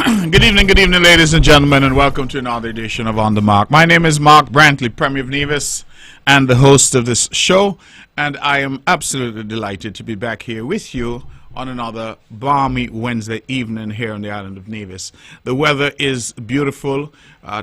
Good evening, ladies and gentlemen, and welcome to another edition of On the Mark. My name is Mark Brantley, Premier of Nevis, and the host of this show, and I am absolutely delighted to be back here with you on another balmy Wednesday evening here on the island of Nevis. The weather is beautiful,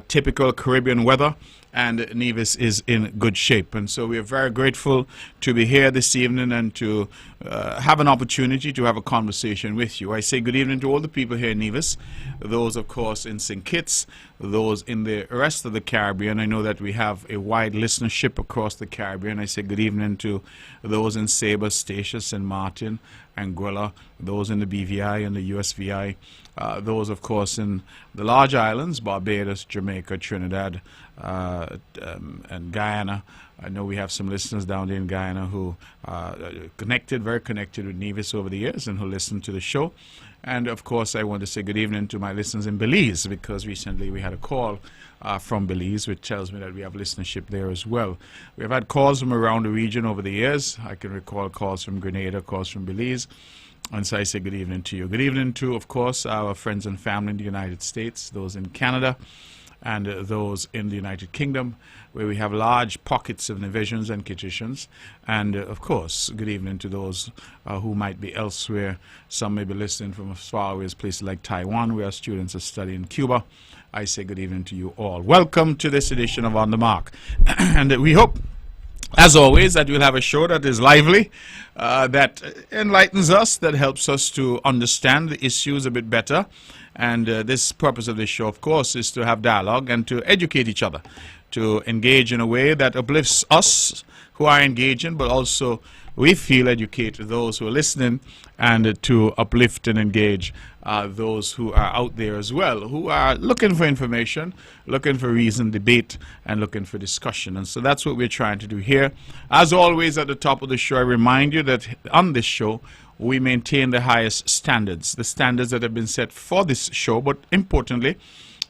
typical Caribbean weather, and Nevis is in good shape. And so we are very grateful to be here this evening and to have an opportunity to have a conversation with you. I say good evening to all the people here in Nevis, those, of course, in St. Kitts, those in the rest of the Caribbean. I know that we have a wide listenership across the Caribbean. I say good evening to those in Saba, Statia, St. Martin, Anguilla, those in the BVI and the USVI, those, of course, in the large islands, Barbados, Jamaica, Trinidad, and Guyana. I know we have some listeners down there in Guyana who are very connected with Nevis over the years and who listen to the show. And, of course, I want to say good evening to my listeners in Belize, because recently we had a call from Belize, which tells me that we have listenership there as well. We have had calls from around the region over the years. I can recall calls from Grenada, calls from Belize. And so I say good evening to you. Good evening to, of course, our friends and family in the United States, those in Canada, and those in the United Kingdom, where we have large pockets of Nevisians and Kittitians. And, of course, good evening to those who might be elsewhere. Some may be listening from as far away as places like Taiwan, where our students are studying Cuba. I say good evening to you all. Welcome to this edition of On the Mark. And we hope, as always, that we'll have a show that is lively, that enlightens us, that helps us to understand the issues a bit better. And this purpose of this show, of course, is to have dialogue and to educate each other, to engage in a way that uplifts us who are engaging, but also we feel educate those who are listening, and to uplift and engage those who are out there as well, who are looking for information, looking for reason, debate, and looking for discussion. And so that's what we're trying to do here. As always, at the top of the show, I remind you that on this show, we maintain the highest standards, the standards that have been set for this show, but importantly,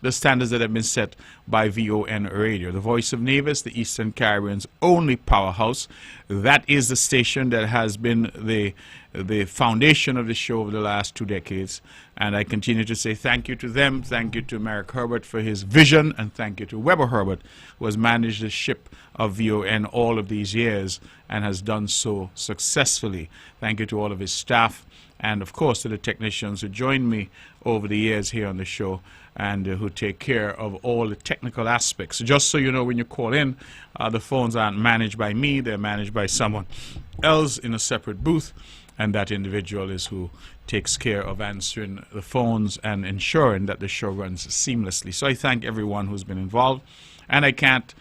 the standards that have been set by VON Radio, the voice of Nevis, the Eastern Caribbean's only powerhouse. That is the station that has been the foundation of the show over the last 2 decades. And I continue to say thank you to them, thank you to Merrick Herbert for his vision, and thank you to Weber Herbert, who has managed the ship of VON all of these years and has done so successfully. Thank you to all of his staff, and of course to the technicians who joined me over the years here on the show, and who take care of all the technical aspects. Just so you know, when you call in, the phones aren't managed by me, they're managed by someone else in a separate booth, and that individual is who takes care of answering the phones and ensuring that the show runs seamlessly. So I thank everyone who's been involved, and I can't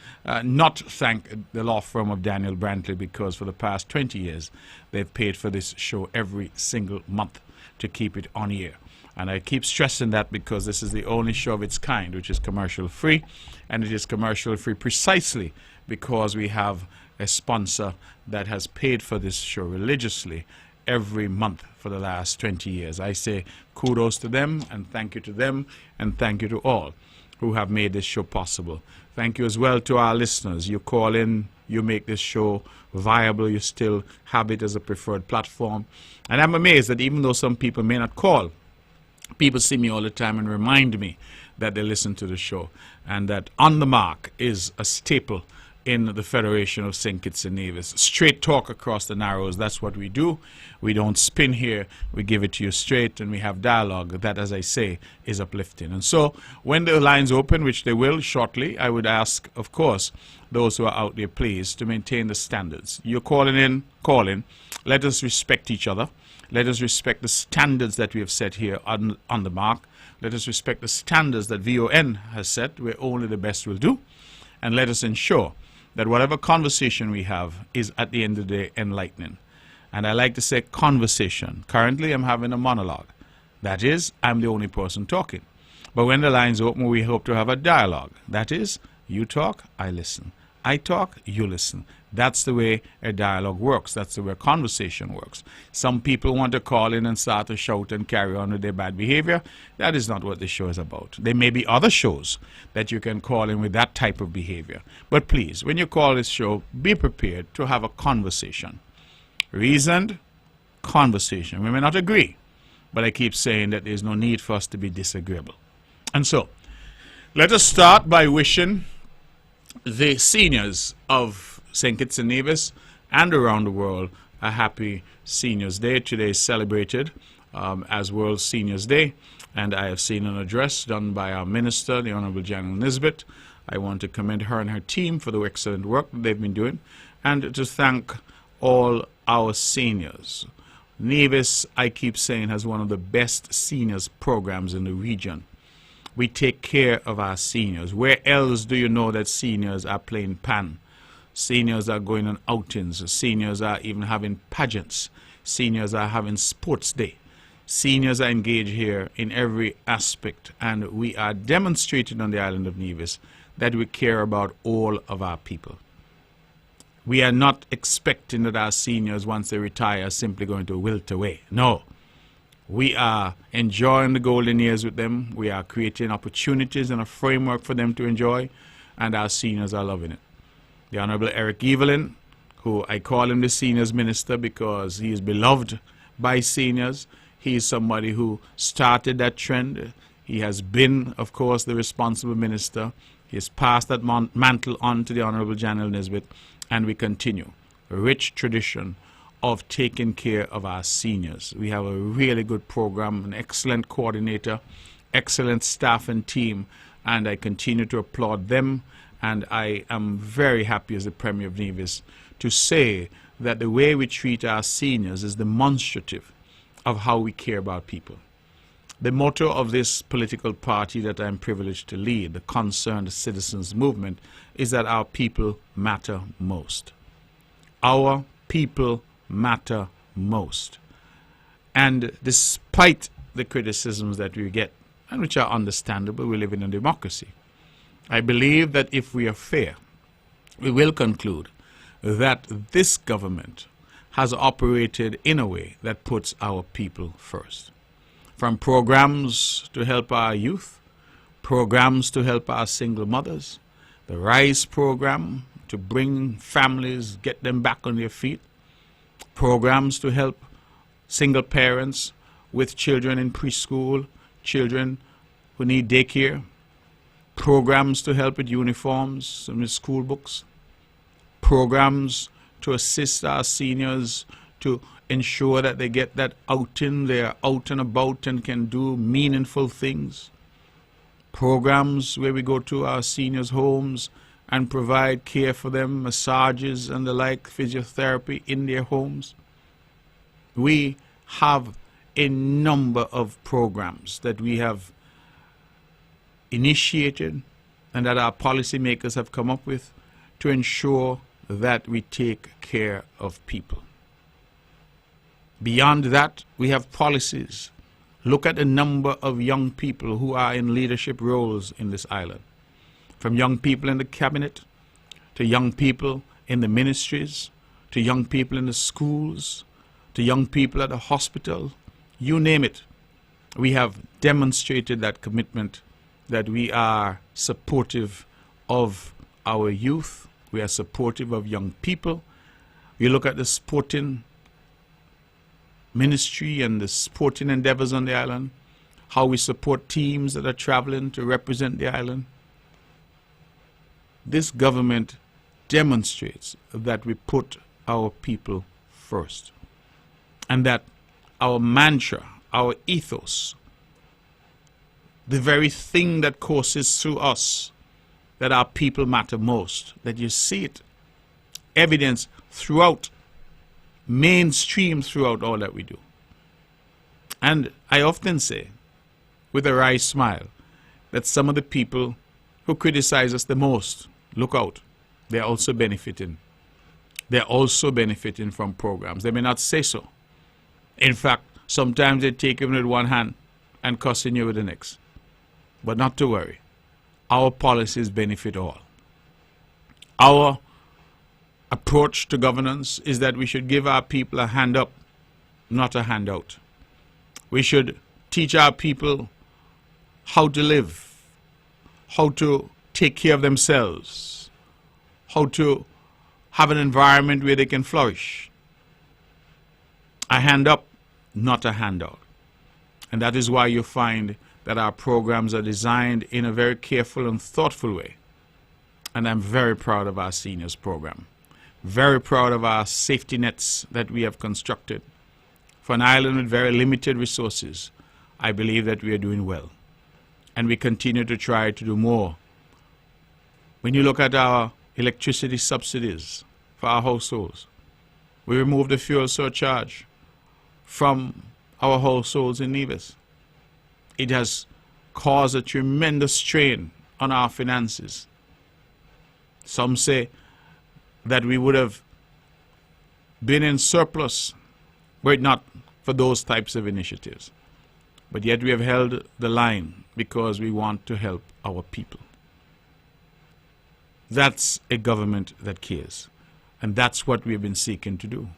not thank the law firm of Daniel Brantley, because for the past 20 years they've paid for this show every single month to keep it on air. And I keep stressing that because this is the only show of its kind which is commercial free, and it is commercial free precisely because we have a sponsor that has paid for this show religiously every month for the last 20 years. I say kudos to them, and thank you to them, and thank you to all who have made this show possible. Thank you as well to our listeners. You call in, you make this show viable, you still have it as a preferred platform. And I'm amazed that even though some people may not call, people see me all the time and remind me that they listen to the show, and that On the Mark is a staple in the Federation of St. Kitts and Nevis. Straight talk across the Narrows, that's what we do. We don't spin here, we give it to you straight, and we have dialogue that, as I say, is uplifting. And so when the lines open, which they will shortly, I would ask, of course, those who are out there, please, to maintain the standards. You're calling in, call in. Let us respect each other. Let us respect the standards that we have set here on the Mark. Let us respect the standards that VON has set, where only the best will do. And let us ensure that whatever conversation we have is, at the end of the day, enlightening. And I like to say conversation. Currently, I'm having a monologue. That is, I'm the only person talking. But when the lines open, we hope to have a dialogue. That is, you talk, I listen. I talk, you listen. That's the way a dialogue works. That's the way a conversation works. Some people want to call in and start to shout and carry on with their bad behavior. That is not what this show is about. There may be other shows that you can call in with that type of behavior. But please, when you call this show, be prepared to have a conversation. Reasoned conversation. We may not agree, but I keep saying that there's no need for us to be disagreeable. And so, let us start by wishing the seniors of St. Kitts and Nevis and around the world a happy Seniors Day. Today is celebrated as World Seniors Day, and I have seen an address done by our minister, the Honorable General Nisbet. I want to commend her and her team for the excellent work that they've been doing, and to thank all our seniors. Nevis, I keep saying, has one of the best seniors programs in the region. We take care of our seniors. Where else do you know that seniors are playing pan? Seniors are going on outings. Seniors are even having pageants. Seniors are having sports day. Seniors are engaged here in every aspect, and we are demonstrating on the island of Nevis that we care about all of our people. We are not expecting that our seniors, once they retire, are simply going to wilt away. No. We are enjoying the golden years with them. We are creating opportunities and a framework for them to enjoy, and our seniors are loving it. The Honorable Eric Evelyn, who I call him the seniors minister because he is beloved by seniors. He is somebody who started that trend. He has been, of course, the responsible minister. He has passed that mantle on to the Honorable General Nisbet, and we continue a rich tradition of taking care of our seniors. We have a really good program, an excellent coordinator, excellent staff and team, and I continue to applaud them. And I am very happy as the Premier of Nevis to say that the way we treat our seniors is demonstrative of how we care about people. The motto of this political party that I'm privileged to lead, the Concerned Citizens Movement, is that our people matter most. Our people matter most. And despite the criticisms that we get, and which are understandable, we live in a democracy, I believe that if we are fair, we will conclude that this government has operated in a way that puts our people first. From programs to help our youth, programs to help our single mothers, the RISE program to bring families, get them back on their feet, programs to help single parents with children in preschool, children who need daycare, programs to help with uniforms and with school books, programs to assist our seniors to ensure that they get that outing, they are out and about and can do meaningful things, programs where we go to our seniors' homes and provide care for them, massages and the like, physiotherapy in their homes. We have a number of programs that we have initiated and that our policymakers have come up with to ensure that we take care of people. Beyond that, we have policies. Look at the number of young people who are in leadership roles in this island. From young people in the cabinet, to young people in the ministries, to young people in the schools, to young people at the hospital, you name it. We have demonstrated that commitment, that we are supportive of our youth, we are supportive of young people. We look at the sporting ministry and the sporting endeavors on the island, how we support teams that are traveling to represent the island. This government demonstrates that we put our people first, and that our mantra, our ethos, the very thing that courses through us, that our people matter most, that you see it evidence throughout, mainstream throughout all that we do. And I often say, with a wry smile, that some of the people who criticize us the most, look out, they're also benefiting. They're also benefiting from programs. They may not say so. In fact, sometimes they take it with one hand and cussing you with the next. But not to worry. Our policies benefit all. Our approach to governance is that we should give our people a hand up, not a handout. We should teach our people how to live, how to take care of themselves, how to have an environment where they can flourish. A hand up, not a handout. And that is why you find that our programs are designed in a very careful and thoughtful way. And I'm very proud of our seniors program. Very proud of our safety nets that we have constructed. For an island with very limited resources, I believe that we are doing well. And we continue to try to do more. When you look at our electricity subsidies for our households, we removed the fuel surcharge from our households in Nevis. It has caused a tremendous strain on our finances. Some say that we would have been in surplus were it not for those types of initiatives. But yet we have held the line because we want to help our people. That's a government that cares. And that's what we've been seeking to do.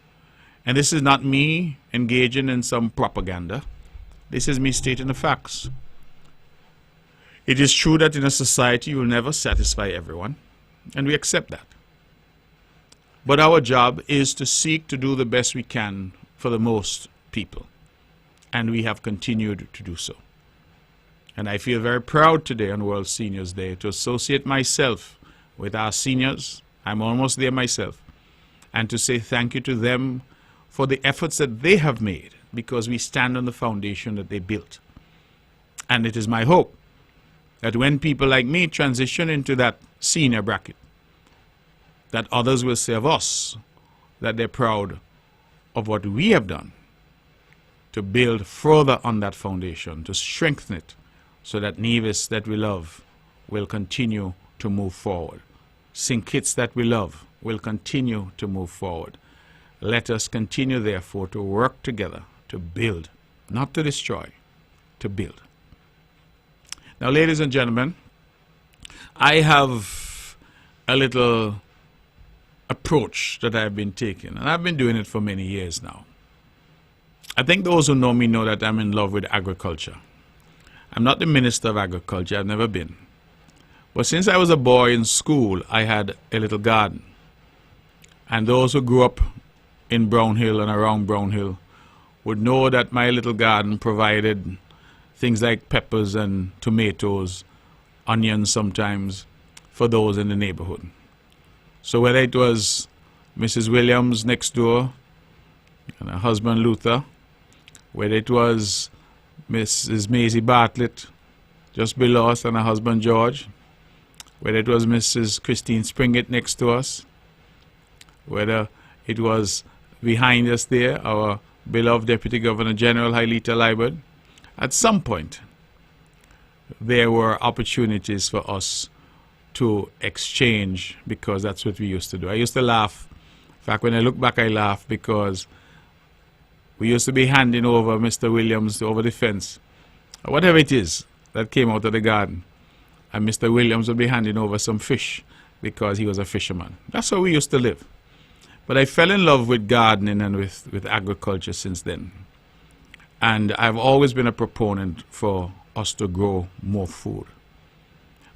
And this is not me engaging in some propaganda. This is me stating the facts. It is true that in a society you will never satisfy everyone, and we accept that. But our job is to seek to do the best we can for the most people, and we have continued to do so. And I feel very proud today on World Seniors Day to associate myself with our seniors. I'm almost there myself. And to say thank you to them for the efforts that they have made, because we stand on the foundation that they built. And it is my hope that when people like me transition into that senior bracket, that others will say of us that they're proud of what we have done to build further on that foundation, to strengthen it, so that Nevis that we love will continue to move forward. St. Kitts that we love will continue to move forward. Let us continue, therefore, to work together to build, not to destroy, to build. Now, ladies and gentlemen, I have a little approach that I've been taking, and I've been doing it for many years now. I think those who know me know that I'm in love with agriculture. I'm not the Minister of Agriculture, I've never been. But since I was a boy in school, I had a little garden. And those who grew up in Brown Hill and around Brown Hill would know that my little garden provided things like peppers and tomatoes, onions sometimes, for those in the neighborhood. So whether it was Mrs. Williams next door and her husband Luther, whether it was Mrs. Maisie Bartlett just below us and her husband George, whether it was Mrs. Christine Springett next to us, whether it was behind us there, our beloved Deputy Governor General Hailita Liebert, at some point there were opportunities for us to exchange, because that's what we used to do. I used to laugh. In fact, when I look back, I laugh because we used to be handing over Mr. Williams over the fence, or whatever it is that came out of the garden. And Mr. Williams would be handing over some fish because he was a fisherman. That's how we used to live. But I fell in love with gardening and with agriculture since then. And I've always been a proponent for us to grow more food.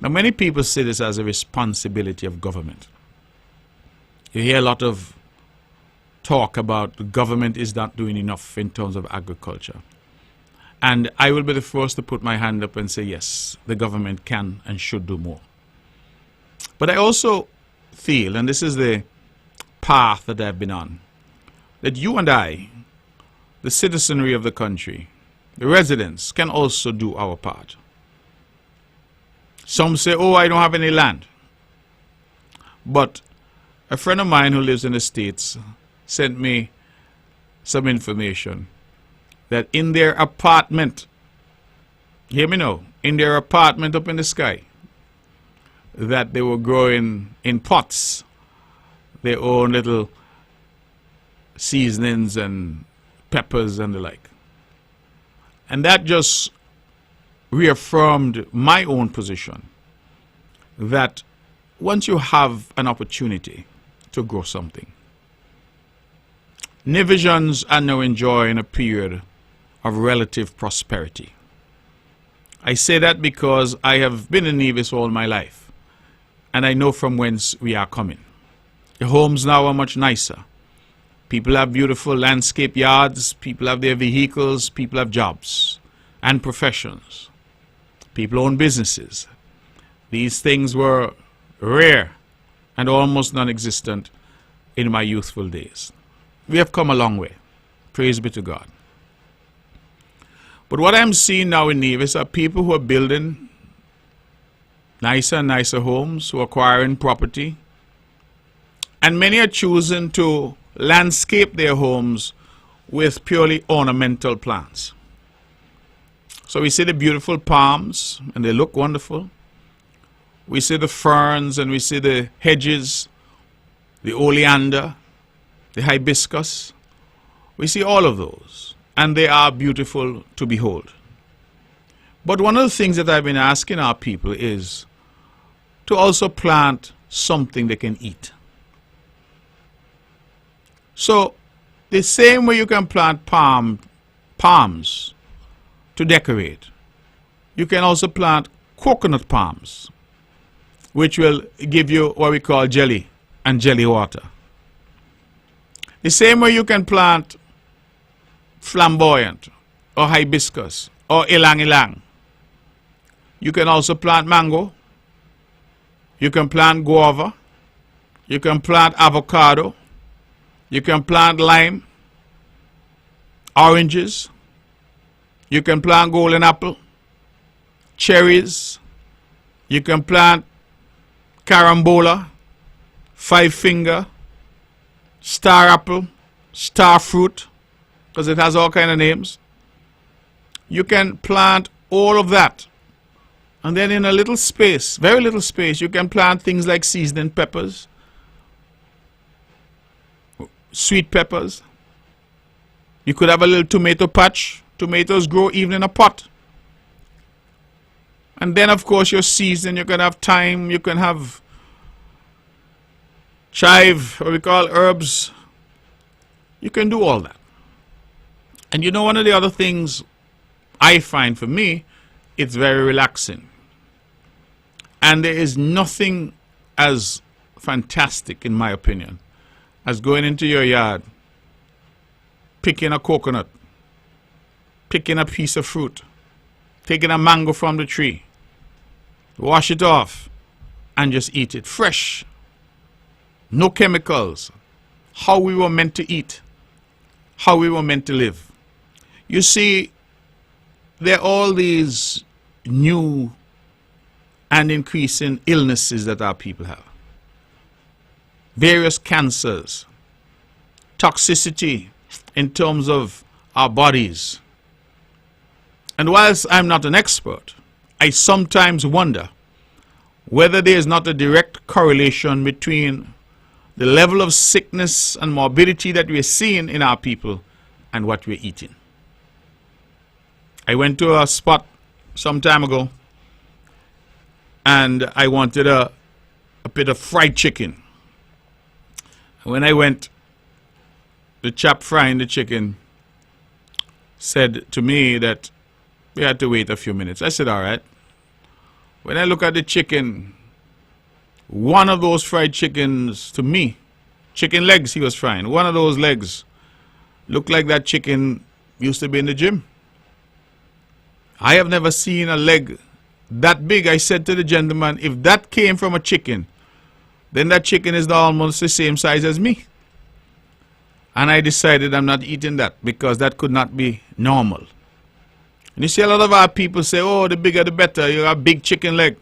Now, many people see this as a responsibility of government. You hear a lot of talk about the government is not doing enough in terms of agriculture. And I will be the first to put my hand up and say, yes, the government can and should do more. But I also feel, and this is the path that I've been on, that you and I, the citizenry of the country, the residents, can also do our part. Some say, oh, I don't have any land. But a friend of mine who lives in the States sent me some information that in their apartment, hear me now, in their apartment up in the sky, that they were growing in pots their own little seasonings and peppers and the like. And that just reaffirmed my own position that once you have an opportunity to grow something, Nevisians are now enjoying a period of relative prosperity. I say that because I have been in Nevis all my life, and I know from whence we are coming. The homes now are much nicer. People have beautiful landscape yards, people have their vehicles, people have jobs. and professions. People own businesses. These things were rare and almost non-existent in my youthful days. We have come a long way. Praise be to God. But what I'm seeing now in Nevis are people who are building nicer and nicer homes, who are acquiring property, and many are choosing to landscape their homes with purely ornamental plants. So we see the beautiful palms, and they look wonderful. We see the ferns, and we see the hedges, the oleander, the hibiscus. We see all of those, and they are beautiful to behold. But one of the things that I've been asking our people is to also plant something they can eat. So the same way you can plant palms to decorate, you can also plant coconut palms, which will give you what we call jelly and jelly water. The same way you can plant flamboyant or hibiscus or ilang ilang. You can also plant mango. You can plant guava. You can plant avocado. You can plant lime, oranges. You can plant golden apple, cherries. You can plant carambola, five finger, star apple, star fruit, because it has all kind of names. You can plant all of that. And then in a little space, very little space, you can plant things like seasoning peppers, sweet peppers. You could have a little tomato patch. Tomatoes grow even in a pot. And then, of course, your season, you can have thyme, you can have chive, what we call herbs. You can do all that. And you know, one of the other things I find for me, it's very relaxing. And there is nothing as fantastic, in my opinion, as going into your yard, picking a coconut, picking a piece of fruit, taking a mango from the tree, wash it off, and just eat it fresh. No chemicals. How we were meant to eat. How we were meant to live. You see, there are all these new and increasing illnesses that our people have. Various cancers, toxicity in terms of our bodies. And whilst I'm not an expert, I sometimes wonder whether there is not a direct correlation between the level of sickness and morbidity that we're seeing in our people and what we're eating. I went to a spot some time ago and I wanted a bit of fried chicken. When I went, the chap frying the chicken said to me that we had to wait a few minutes. I said, all right. When I look at the chicken, one of those fried chickens, to me, chicken legs he was frying, one of those legs looked like that chicken used to be in the gym. I have never seen a leg that big. I said to the gentleman, if that came from a chicken, then that chicken is almost the same size as me. And I decided I'm not eating that because that could not be normal. And you see, a lot of our people say, oh, the bigger the better, you have a big chicken leg.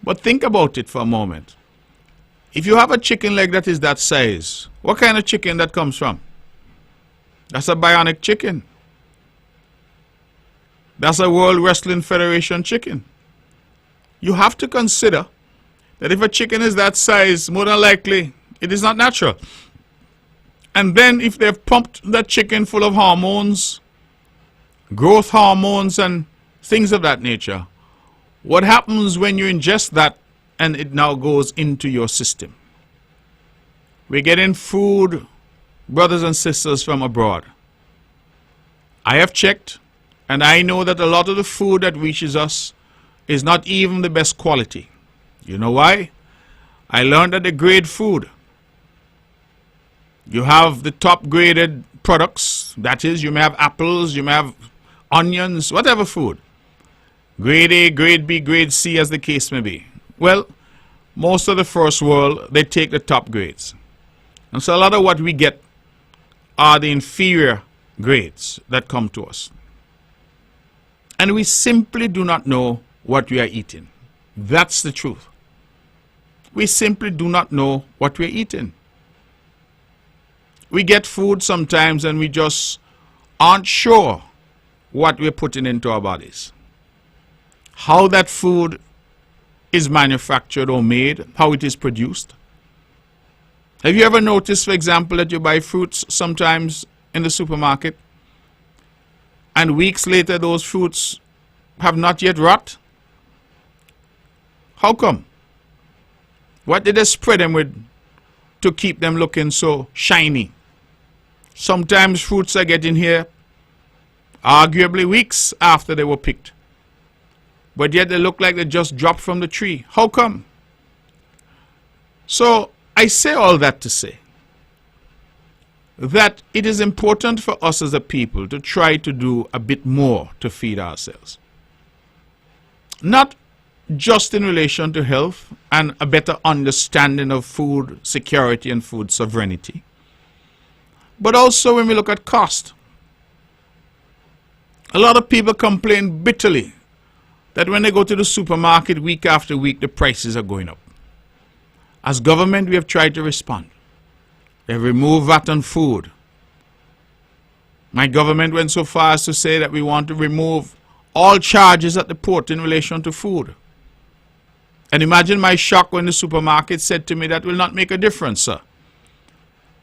But think about it for a moment. If you have a chicken leg that is that size, what kind of chicken that comes from? That's a bionic chicken. That's a World Wrestling Federation chicken. You have to consider that if a chicken is that size, more than likely, it is not natural. And then if they've pumped that chicken full of hormones, growth hormones and things of that nature, what happens when you ingest that and it now goes into your system? We're getting food, brothers and sisters, from abroad. I have checked, and I know that a lot of the food that reaches us is not even the best quality. You know why? I learned that they grade food. You have the top graded products. That is, you may have apples, you may have onions, whatever food. Grade A, grade B, grade C, as the case may be. Well, most of the first world, they take the top grades. And so a lot of what we get are the inferior grades that come to us. And we simply do not know what we are eating. That's the truth. We simply do not know what we are eating. We get food sometimes and we just aren't sure what we're putting into our bodies. How that food is manufactured or made, how it is produced. Have you ever noticed, for example, that you buy fruits sometimes in the supermarket and weeks later those fruits have not yet rot? How come? What did they spread them with to keep them looking so shiny? Sometimes fruits are getting here arguably weeks after they were picked, but yet they look like they just dropped from the tree. How come? So I say all that to say that it is important for us as a people to try to do a bit more to feed ourselves. Not just in relation to health and a better understanding of food security and food sovereignty, but also when we look at cost. A lot of people complain bitterly that when they go to the supermarket week after week, the prices are going up. As government, we have tried to respond. We have removed VAT on food. My government went so far as to say that we want to remove all charges at the port in relation to food. And imagine my shock when the supermarket said to me that will not make a difference, sir.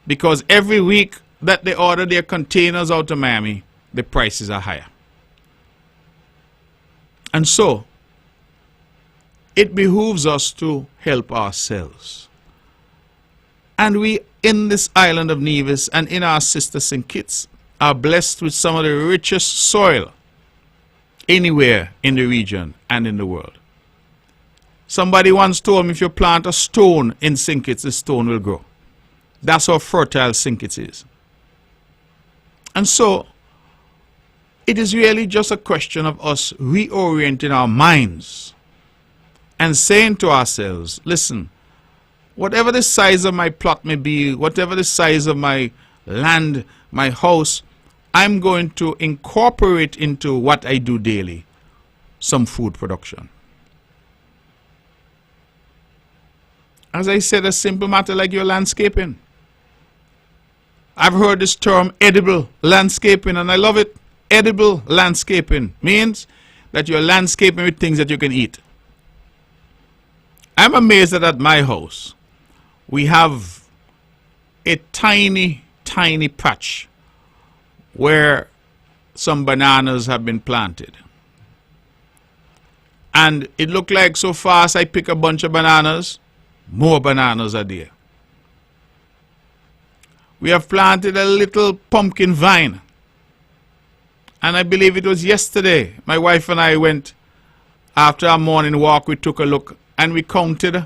Because every week that they order their containers out of Miami, the prices are higher. And so, it behooves us to help ourselves. And we, in this island of Nevis and in our sister St. Kitts, are blessed with some of the richest soil anywhere in the region and in the world. Somebody once told me if you plant a stone in St. Kitts, the stone will grow. That's how fertile St. Kitts is. And so, it is really just a question of us reorienting our minds and saying to ourselves, listen, whatever the size of my plot may be, whatever the size of my land, my house, I'm going to incorporate into what I do daily some food production. As I said, a simple matter like your landscaping. I've heard this term edible landscaping and I love it. Edible landscaping means that you're landscaping with things that you can eat. I'm amazed that at my house we have a tiny, tiny patch where some bananas have been planted. And it looked like so fast I pick a bunch of bananas, more bananas are there. We have planted a little pumpkin vine. And I believe it was yesterday, my wife and I went, after our morning walk, we took a look and we counted,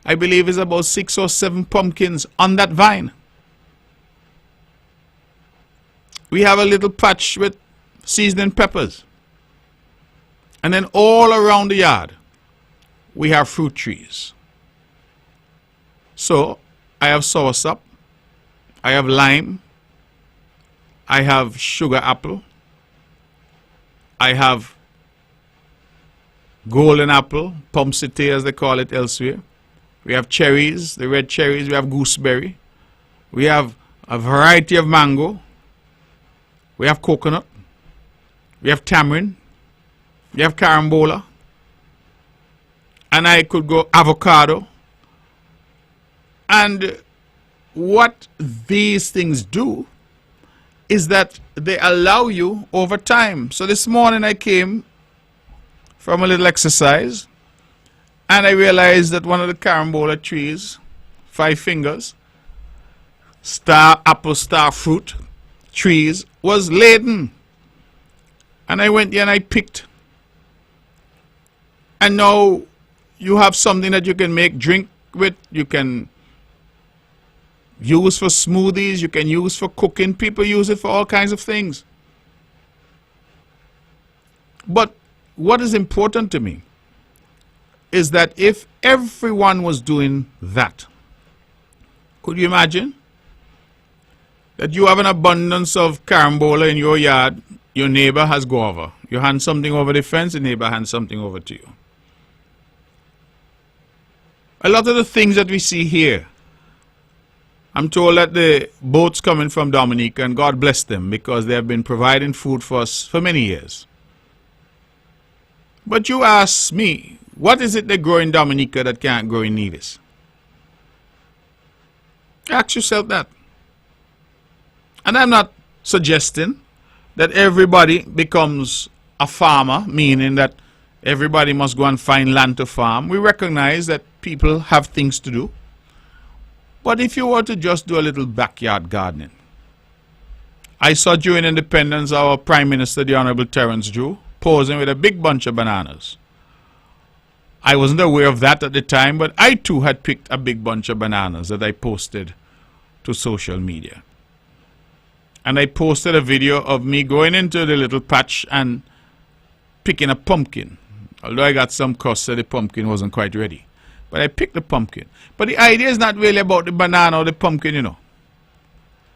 I believe it's about 6 or 7 pumpkins on that vine. We have a little patch with seasoning peppers. And then all around the yard, we have fruit trees. So, I have soursop, I have lime, I have sugar apple, I have golden apple, pomsite as they call it elsewhere. We have cherries, the red cherries, we have gooseberry. We have a variety of mango. We have coconut. We have tamarind. We have carambola. And I could go avocado. And what these things do is that they allow you over time. So this morning I came from a little exercise and I realized that one of the carambola trees, 5 fingers, apple star fruit trees was laden. And I went there and I picked. And now you have something that you can make drink with, you can use for smoothies, you can use for cooking. People use it for all kinds of things. But what is important to me is that if everyone was doing that, could you imagine that you have an abundance of carambola in your yard, your neighbor has guava. You hand something over the fence, the neighbor hands something over to you. A lot of the things that we see here, I'm told that the boats coming from Dominica, and God bless them because they have been providing food for us for many years. But you ask me, what is it they grow in Dominica that can't grow in Nevis? Ask yourself that. And I'm not suggesting that everybody becomes a farmer, meaning that everybody must go and find land to farm. We recognize that people have things to do. But if you were to just do a little backyard gardening. I saw during independence our Prime Minister, the Honorable Terence Drew, posing with a big bunch of bananas. I wasn't aware of that at the time, but I too had picked a big bunch of bananas that I posted to social media. And I posted a video of me going into the little patch and picking a pumpkin. Although I got some cuss that the pumpkin wasn't quite ready. But I picked the pumpkin. But the idea is not really about the banana or the pumpkin, you know.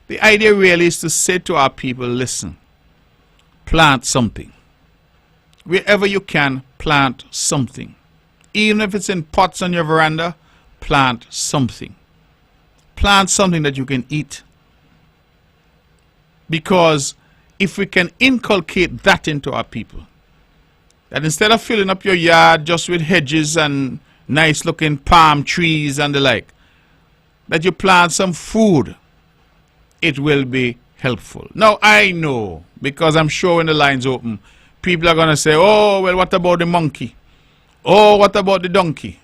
The idea really is to say to our people, listen, plant something. Wherever you can, plant something. Even if it's in pots on your veranda, plant something. Plant something that you can eat. Because if we can inculcate that into our people, that instead of filling up your yard just with hedges and nice looking palm trees and the like, that you plant some food, it will be helpful. Now I know, because I'm sure when the line's open, people are going to say, oh, well, what about the monkey? Oh, what about the donkey?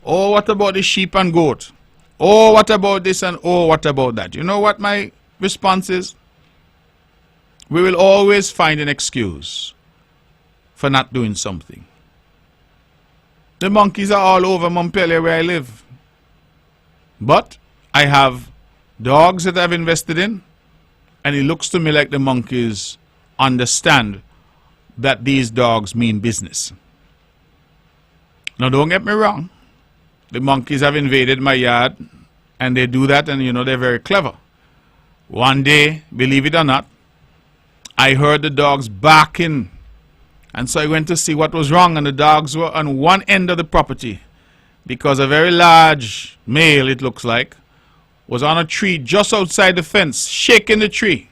Oh, what about the sheep and goat? Oh, what about this and oh, what about that? You know what my response is? We will always find an excuse for not doing something. The monkeys are all over Montpelier where I live. But I have dogs that I've invested in, and it looks to me like the monkeys understand that these dogs mean business. Now don't get me wrong. The monkeys have invaded my yard, and they do that, and you know they're very clever. One day, believe it or not, I heard the dogs barking, and so I went to see what was wrong, and the dogs were on one end of the property because a very large male, it looks like, was on a tree just outside the fence, shaking the tree,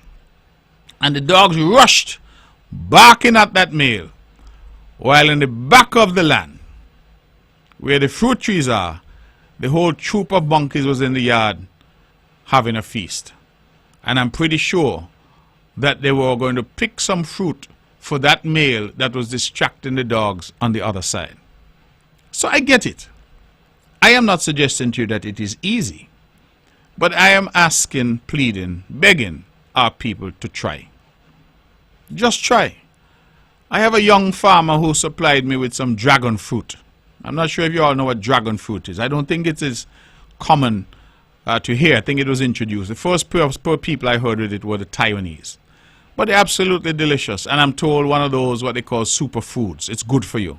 and the dogs rushed barking at that male, while in the back of the land where the fruit trees are, the whole troop of monkeys was in the yard having a feast. And I'm pretty sure that they were going to pick some fruit for that male that was distracting the dogs on the other side. So I get it. I am not suggesting to you that it is easy, but I am asking, pleading, begging our people to try. Just try. I have a young farmer who supplied me with some dragon fruit. I'm not sure if you all know what dragon fruit is. I don't think it is common to hear. I think it was introduced. The first people I heard with it were the Taiwanese. But they're absolutely delicious. And I'm told one of those what they call superfoods. It's good for you.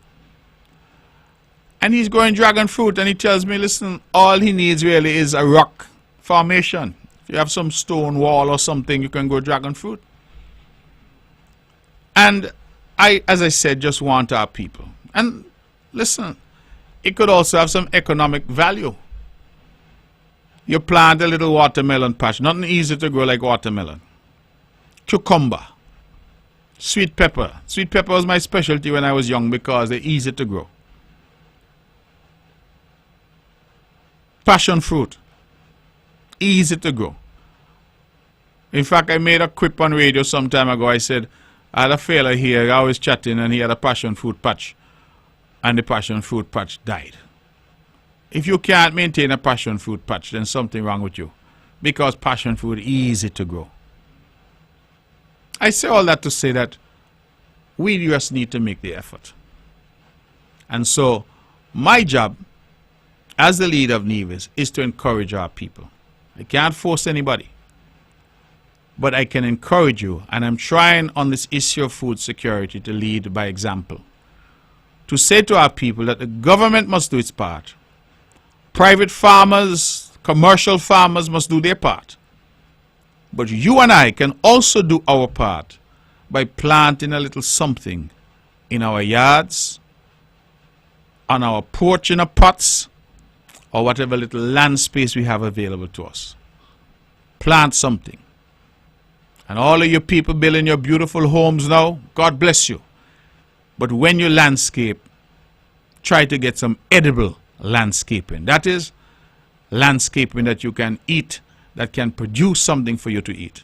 And he's growing dragon fruit, and he tells me, listen, all he needs really is a rock formation. If you have some stone wall or something, you can grow dragon fruit. And I, as I said, just want our people. And listen, it could also have some economic value. You plant a little watermelon patch. Nothing easy to grow like watermelon. Cucumber. Sweet pepper. Sweet pepper was my specialty when I was young because they're easy to grow. Passion fruit. Easy to grow. In fact, I made a quip on radio some time ago. I said, I had a fella here, I was chatting, and he had a passion fruit patch. And the passion fruit patch died. If you can't maintain a passion fruit patch, then something wrong with you. Because passion fruit is easy to grow. I say all that to say that we just need to make the effort. And so, my job as the leader of Nevis is to encourage our people. I can't force anybody. but I can encourage you, and I'm trying on this issue of food security to lead by example, to say to our people that the government must do its part. Private farmers, commercial farmers must do their part. But you and I can also do our part by planting a little something in our yards, on our porch in our pots, or whatever little land space we have available to us. Plant something. And all of you people building your beautiful homes now, God bless you. But when you landscape, try to get some edible landscaping. That is, landscaping that you can eat, that can produce something for you to eat.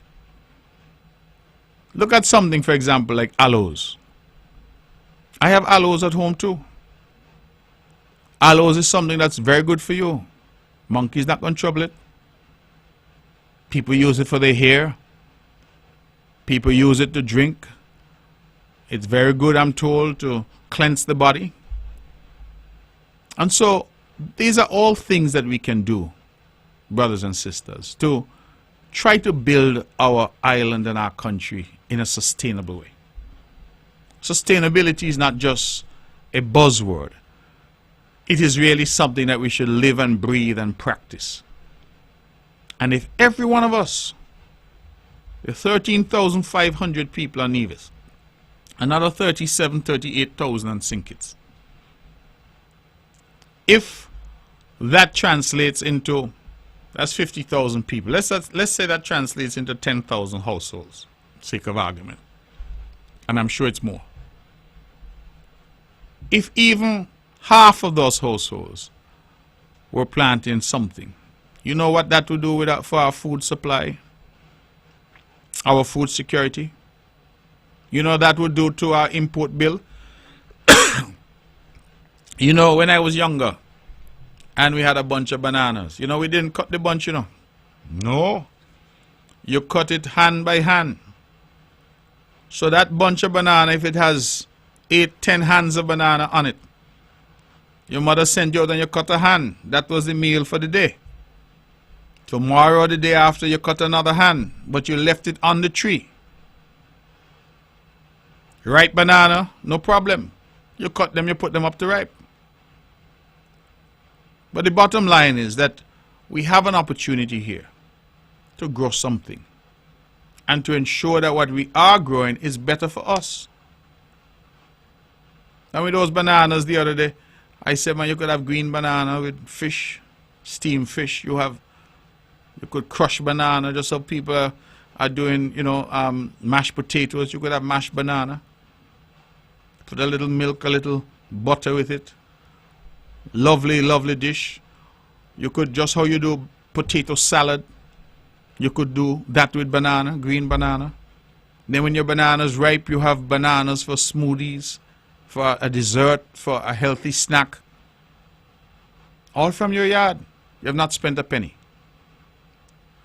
Look at something, for example, like aloes. I have aloes at home too. Aloes is something that's very good for you. Monkeys not going to trouble it. People use it for their hair. People use it to drink. It's very good, I'm told, to cleanse the body. And so these are all things that we can do, brothers and sisters, to try to build our island and our country in a sustainable way. Sustainability is not just a buzzword. It is really something that we should live and breathe and practice. And if every one of us, the 13,500 people on Nevis, another 38,000 on St. Kitts, if that translates into, that's 50,000 people. Let's say that translates into 10,000 households, sake of argument. And I'm sure it's more. If even half of those households were planting something, you know what that would do for our food supply, our food security? You know that would do to our import bill? You know, when I was younger and we had a bunch of bananas, you know, we didn't cut the bunch, you know. No. You cut it hand by hand. So that bunch of banana, if it has 8, 10 hands of banana on it, your mother sent you out and you cut a hand. That was the meal for the day. Tomorrow or the day after, you cut another hand, but you left it on the tree. Ripe banana, no problem. You cut them, you put them up to ripe. But the bottom line is that we have an opportunity here to grow something and to ensure that what we are growing is better for us. And with those bananas the other day, I said, man, you could have green banana with fish, steamed fish. You could crush banana, just so people are doing, you know, mashed potatoes. You could have mashed banana. Put a little milk, a little butter with it. Lovely, lovely dish. You could, just how you do potato salad, you could do that with banana, green banana. Then when your banana is ripe, you have bananas for smoothies, for a dessert, for a healthy snack. All from your yard. You have not spent a penny.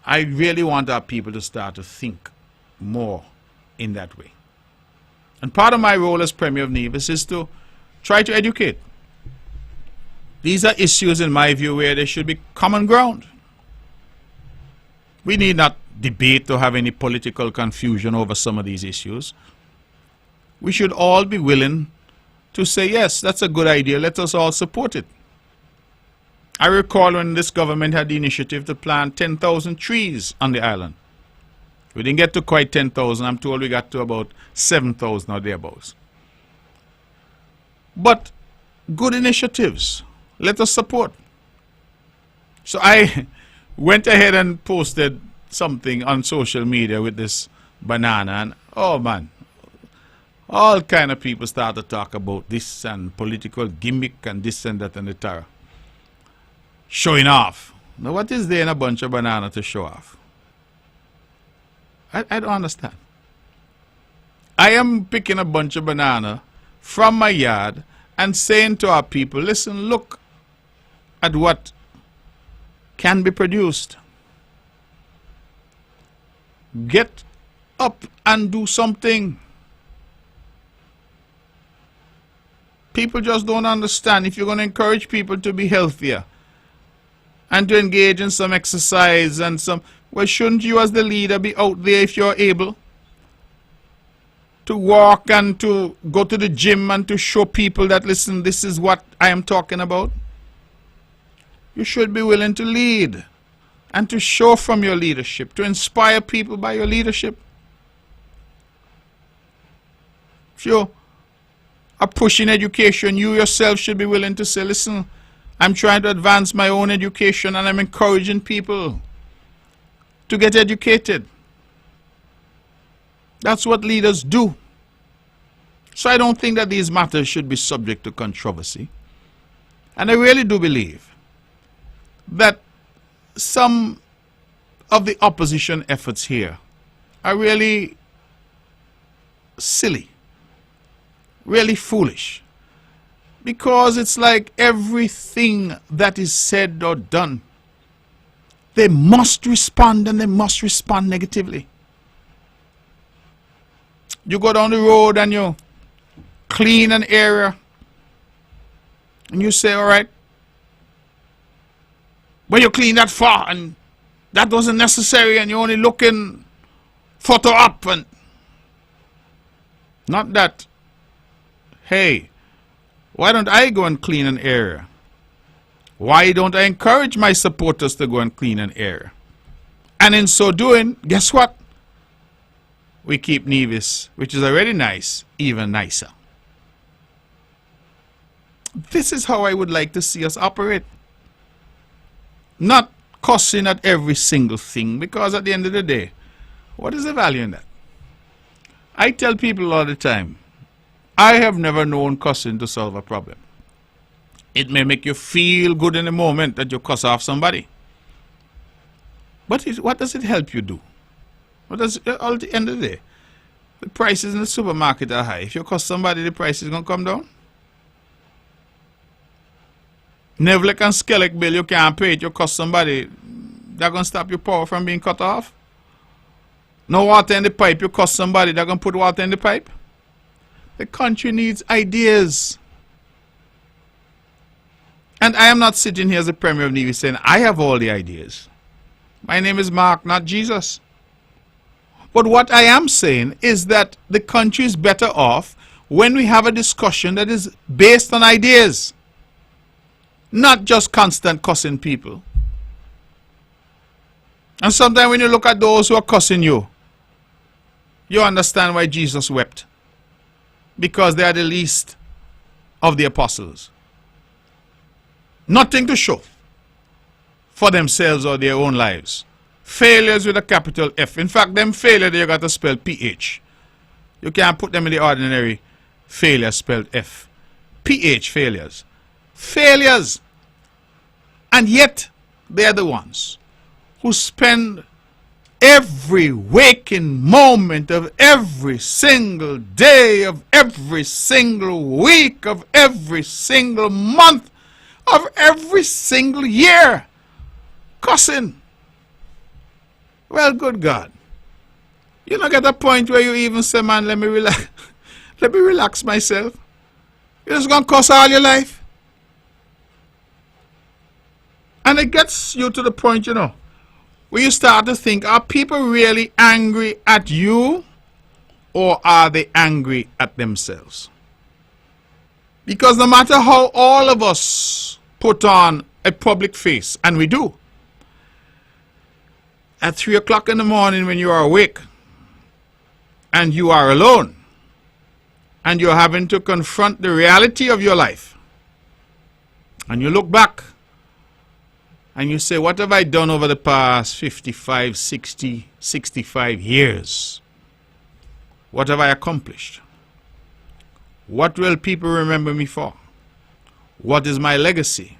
I really want our people to start to think more in that way. And part of my role as Premier of Nevis is to try to educate. These are issues, in my view, where there should be common ground. We need not debate or have any political confusion over some of these issues. We should all be willing to say, yes, that's a good idea. Let us all support it. I recall when this government had the initiative to plant 10,000 trees on the island. We didn't get to quite 10,000. I'm told we got to about 7,000 or thereabouts. But good initiatives. Let us support. So I went ahead and posted something on social media with this banana, and oh man, all kind of people start to talk about this and political gimmick and this and that and the terror. Showing off. Now what is there in a bunch of banana to show off? I don't understand. I am picking a bunch of banana from my yard and saying to our people, listen, look at what can be produced. Get up and do something. People just don't understand. If you're going to encourage people to be healthier and to engage in some exercise and some, Well, shouldn't you as the leader be out there if you're able to walk and to go to the gym and to show people that, listen, this is what I am talking about? You should be willing to lead and to show from your leadership, to inspire people by your leadership. If you are pushing education, you yourself should be willing to say, listen, I'm trying to advance my own education and I'm encouraging people to get educated. That's what leaders do. So I don't think that these matters should be subject to controversy. And I really do believe that some of the opposition efforts here are really silly, really foolish, because it's like everything that is said or done, they must respond, and they must respond negatively. You go down the road and you clean an area and you say, all right, but you clean that far and that wasn't necessary and you're only looking photo up, and not that, hey, why don't I go and clean an area? Why don't I encourage my supporters to go and clean an area? And in so doing, guess what? We keep Nevis, which is already nice, even nicer. This is how I would like to see us operate. Not cussing at every single thing, because at the end of the day, what is the value in that? I tell people all the time, I have never known cussing to solve a problem. It may make you feel good in the moment that you cuss off somebody. But what does it help you do? What does at the end of the day? The prices in the supermarket are high. If you cuss somebody, the price is going to come down. Nevlek and Skelek bill, you can't pay it, you cuss somebody, they're going to stop your power from being cut off. No water in the pipe, you cuss somebody, they're going to put water in the pipe. The country needs ideas. And I am not sitting here as the Premier of Nevis saying, I have all the ideas. My name is Mark, not Jesus. But what I am saying is that the country is better off when we have a discussion that is based on ideas. Not just constant cussing people. And sometimes when you look at those who are cussing you, you understand why Jesus wept. Because they are the least of the apostles. Nothing to show for themselves or their own lives. Failures with a capital F. In fact, them failure you got to spell PH. You can't put them in the ordinary failure spelled F. PH failures. Failures. And yet, they are the ones who spend every waking moment of every single day, of every single week, of every single month, of every single year cussing. Well, good God. You don't get a point where you even say, man, let me relax. Let me relax myself. You're just going to cuss all your life. And it gets you to the point, you know, where you start to think, are people really angry at you, or are they angry at themselves? Because no matter how all of us put on a public face, and we do, at 3 o'clock in the morning when you are awake, and you are alone, and you're having to confront the reality of your life, and you look back, and you say, what have I done over the past 55, 60, 65 years? What have I accomplished? What will people remember me for? What is my legacy?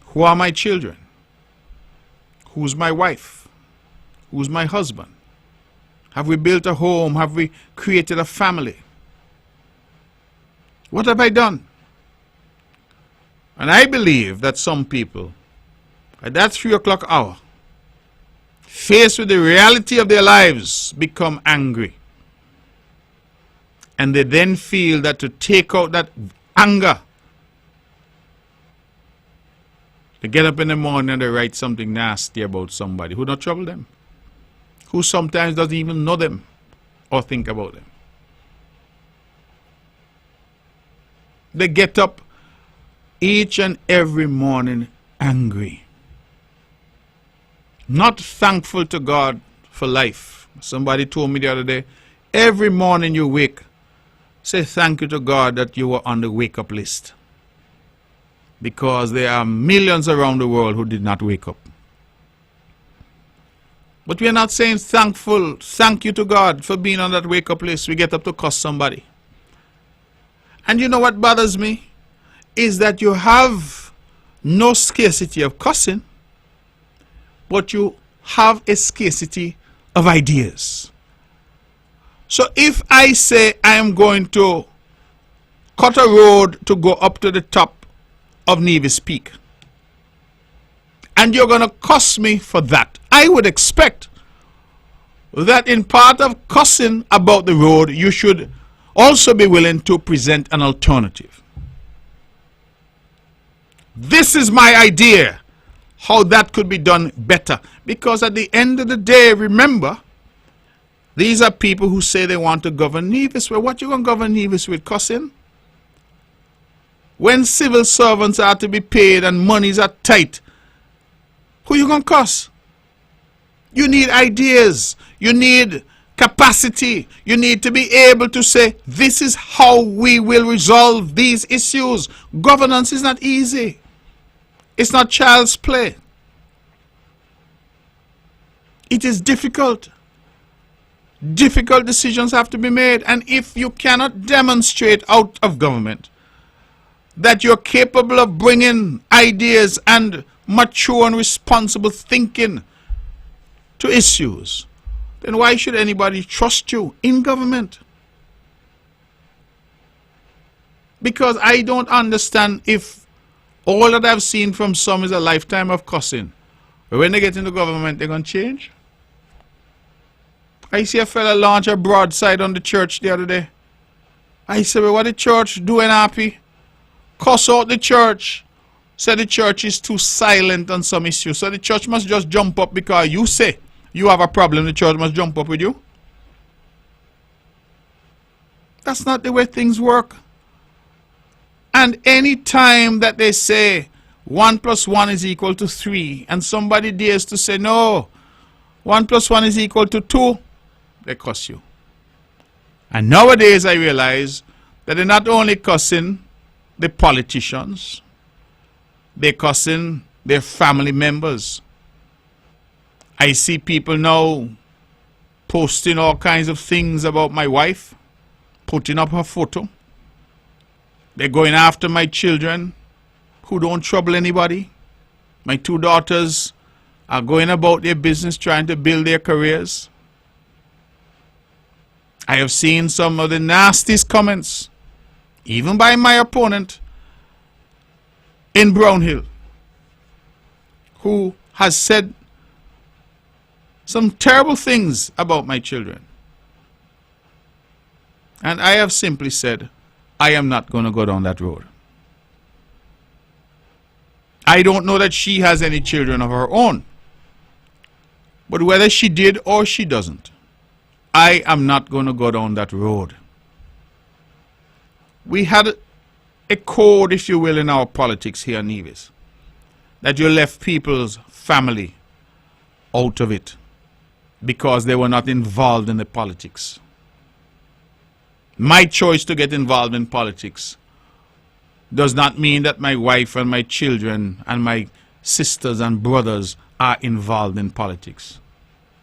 Who are my children? Who's my wife? Who's my husband? Have we built a home? Have we created a family? What have I done? And I believe that some people, at that 3 o'clock hour, faced with the reality of their lives, become angry. And they then feel that to take out that anger, They get up in the morning and they write something nasty about somebody who not trouble them, who sometimes doesn't even know them or think about them. They get up each and every morning angry, not thankful to God for life. Somebody told me the other day, every morning you wake, say thank you to God that you were on the wake-up list. Because there are millions around the world who did not wake up. But we are not saying thank you to God for being on that wake-up list. We get up to cuss somebody. And you know what bothers me? Is that you have no scarcity of cussing, but you have a scarcity of ideas. So if I say I am going to cut a road to go up to the top of Nevis Peak, and you're going to cuss me for that, I would expect that in part of cussing about the road, you should also be willing to present an alternative. This is my idea how that could be done better. Because at the end of the day, remember, these are people who say they want to govern Nevis. Well, what you going to govern Nevis with, cussing? When civil servants are to be paid and monies are tight, who you going to cuss? You need ideas. You need capacity. You need to be able to say, this is how we will resolve these issues. Governance is not easy. It's not child's play. It is difficult. Difficult decisions have to be made. And if you cannot demonstrate out of government that you're capable of bringing ideas and mature and responsible thinking to issues, then why should anybody trust you in government? Because I don't understand if all that I've seen from some is a lifetime of cussing. But when they get into government, they're going to change. I see a fella launch a broadside on the church the other day. I said, well, what the church doing happy? Cuss out the church. Said the church is too silent on some issues. So the church must just jump up because you say you have a problem. The church must jump up with you. That's not the way things work. And any time that they say 1 + 1 is equal to 3, and somebody dares to say no, 1 + 1 is equal to 2, they cuss you. And nowadays I realize that they're not only cussing the politicians, they're cussing their family members. I see people now posting all kinds of things about my wife, putting up her photo. They're going after my children who don't trouble anybody. My 2 daughters are going about their business trying to build their careers. I have seen some of the nastiest comments, even by my opponent in Brownhill, who has said some terrible things about my children. And I have simply said, I am not going to go down that road. I don't know that she has any children of her own. But whether she did or she doesn't, I am not going to go down that road. We had a code, if you will, in our politics here in Nevis, that you left people's family out of it because they were not involved in the politics. My choice to get involved in politics does not mean that my wife and my children and my sisters and brothers are involved in politics.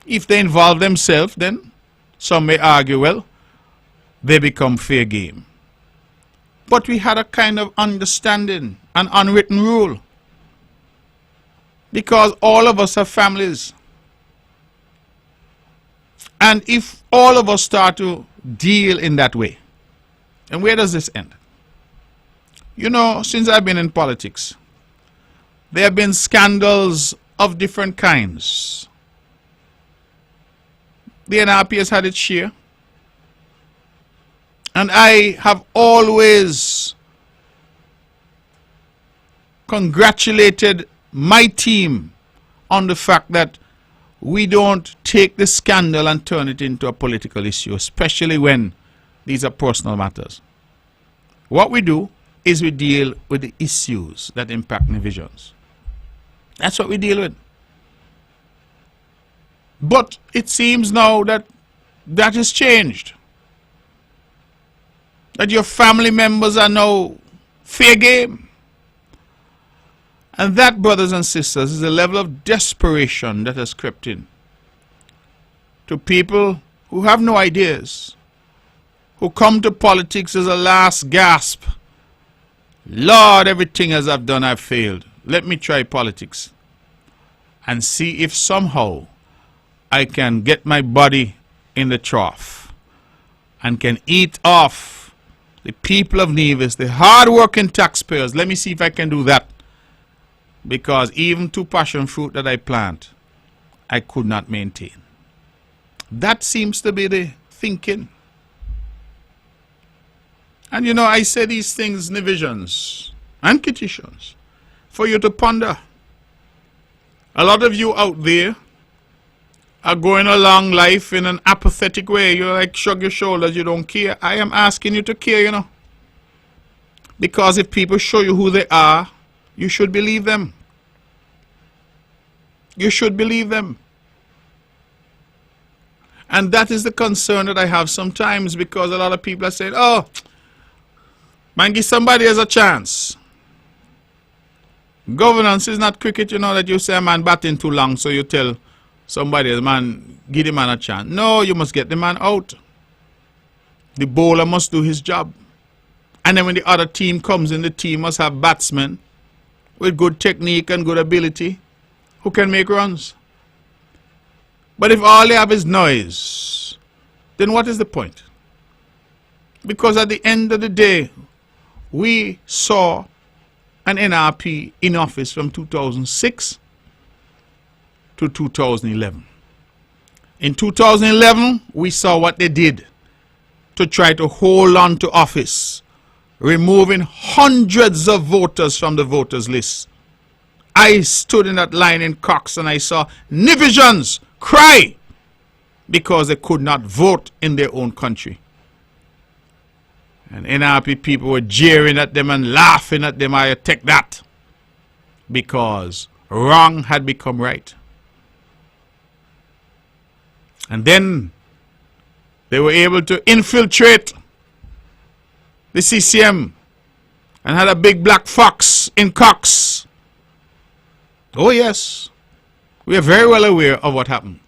If they involve themselves, then some may argue, well, they become fair game. But we had a kind of understanding, an unwritten rule, because all of us have families. And if all of us start to deal in that way, and where does this end? You know, since I've been in politics, there have been scandals of different kinds. The NRP has had its share, and I have always congratulated my team on the fact that we don't take the scandal and turn it into a political issue, especially when these are personal matters. What we do is we deal with the issues that impact divisions. That's what we deal with. But it seems now that that has changed. That your family members are now fair game. And that, brothers and sisters, is a level of desperation that has crept in to people who have no ideas, who come to politics as a last gasp. Lord, everything as I've done, I've failed. Let me try politics and see if somehow I can get my body in the trough and can eat off the people of Nevis, the hard-working taxpayers. Let me see if I can do that. Because even 2 passion fruit that I plant, I could not maintain. That seems to be the thinking. And you know, I say these things in visions and petitions for you to ponder. A lot of you out there are going along life in an apathetic way. You like shrug your shoulders, you don't care. I am asking you to care, you know. Because if people show you who they are, you should believe them. You should believe them. And that is the concern that I have sometimes, because a lot of people are saying, oh, man, give somebody else a chance. Governance is not cricket, you know, that you say a man batting too long, so you tell somebody else, man, give the man a chance. No, you must get the man out. The bowler must do his job. And then when the other team comes in, the team must have batsmen with good technique and good ability who can make runs. But if all they have is noise, then what is the point? Because at the end of the day, we saw an NRP in office from 2006 to 2011. In 2011, we saw what they did to try to hold on to office, removing hundreds of voters from the voters list. I stood in that line in Cox and I saw Nivisians cry because they could not vote in their own country. And NRP people were jeering at them and laughing at them. I take that, because wrong had become right. And then they were able to infiltrate the CCM and had a big black fox in Cox. Oh yes, we are very well aware of what happened.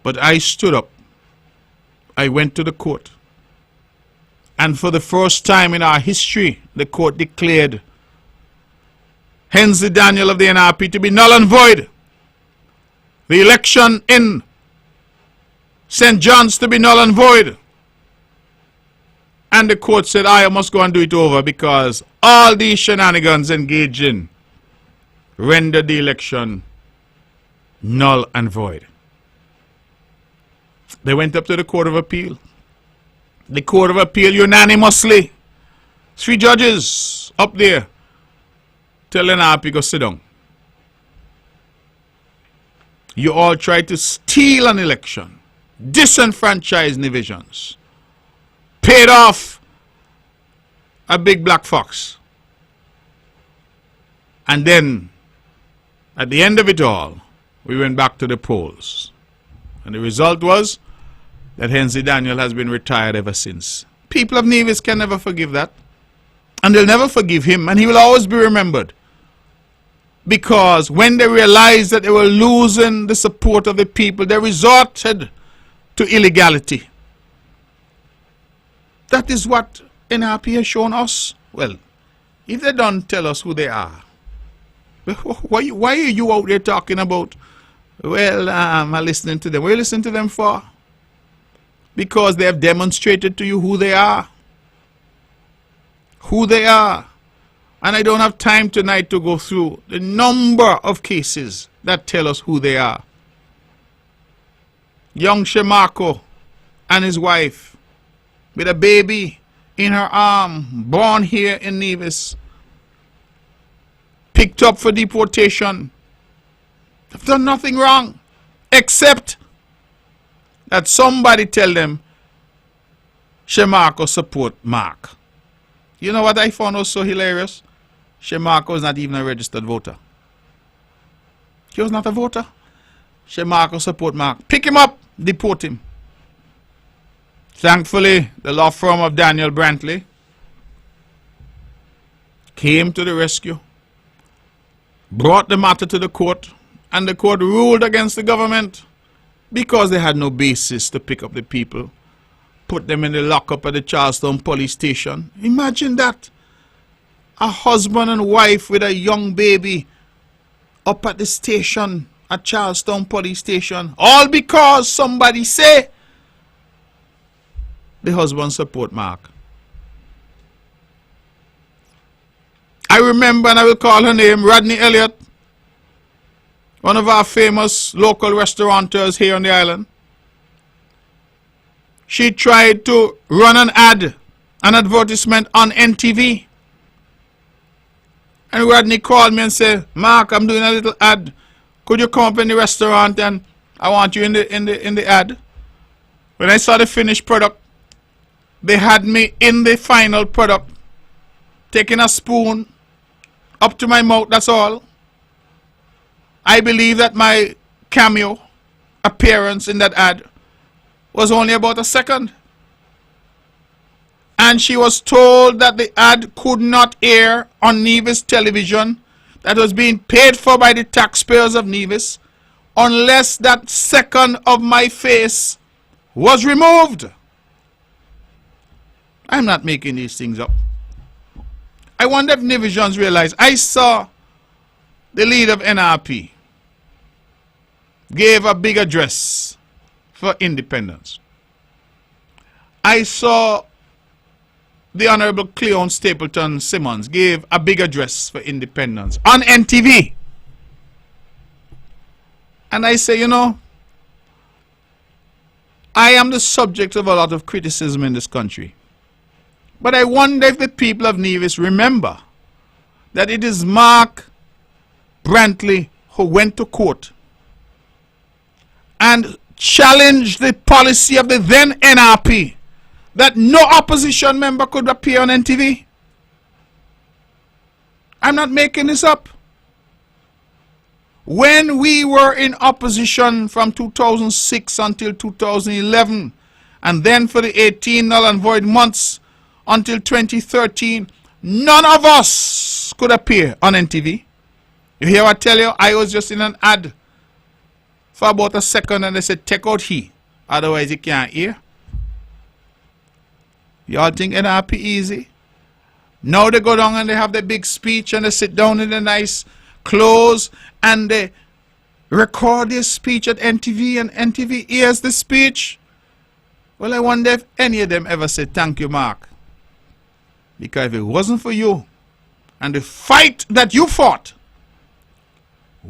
But I stood up. I went to the court. And for the first time in our history, the court declared Hensley Daniel of the NRP to be null and void. The election in St. John's to be null and void. And the court said, I must go and do it over, because all these shenanigans engaged in rendered the election null and void. They went up to the Court of Appeal. The Court of Appeal unanimously, 3 judges up there, tell NRP go sit down. You all tried to steal an election, disenfranchise divisions, paid off a big black fox. And then, at the end of it all, we went back to the polls. And the result was that Hensley Daniel has been retired ever since. People of Nevis can never forgive that. And they'll never forgive him. And he will always be remembered. Because when they realized that they were losing the support of the people, they resorted to illegality. That is what NRP has shown us. Well, if they don't tell us who they are, why are you out there talking about, well, I'm listening to them? What are you listening to them for? Because they have demonstrated to you who they are. Who they are. And I don't have time tonight to go through the number of cases that tell us who they are. Young Shemarko and his wife with a baby in her arm, born here in Nevis. picked up for deportation. They've done nothing wrong, except that somebody tell them Shemarko support Mark. You know what I found was so hilarious? Shemarko is not even a registered voter. He was not a voter. Shemarko support Mark. Pick him up, deport him. Thankfully, the law firm of Daniel Brantley came to the rescue, brought the matter to the court, and the court ruled against the government because they had no basis to pick up the people, put them in the lockup at the Charlestown police station. Imagine that. A husband and wife with a young baby up at the station, at Charlestown police station, all because somebody say the husband support Mark. I remember, and I will call her name, Rodney Elliott, one of our famous local restaurateurs here on the island. She tried to run an ad, an advertisement on NTV. And Rodney called me and said, Mark, I'm doing a little ad. Could you come up in the restaurant and I want you in the ad? When I saw the finished product, they had me in the final product, taking a spoon up to my mouth, that's all. I believe that my cameo appearance in that ad was only about a second. And she was told that the ad could not air on Nevis television that was being paid for by the taxpayers of Nevis unless that second of my face was removed. I'm not making these things up. I wonder if Nevisians realize. I saw the leader of NRP gave a big address for independence. I saw the Honorable Cleon Stapleton Simmons gave a big address for independence on NTV. And I say, you know, I am the subject of a lot of criticism in this country. But I wonder if the people of Nevis remember that it is Mark Brantley who went to court and challenged the policy of the then NRP that no opposition member could appear on NTV. I'm not making this up. When we were in opposition from 2006 until 2011, and then for the 18 null and void months until 2013, none of us could appear on NTV. You hear what I tell you? I was just in an ad for about a second and they said, take out he, otherwise you can't hear. Y'all think NRP easy? Now they go down and they have the big speech and they sit down in the nice clothes and they record their speech at NTV and NTV hears the speech. Well, I wonder if any of them ever said, thank you, Mark. Because if it wasn't for you and the fight that you fought,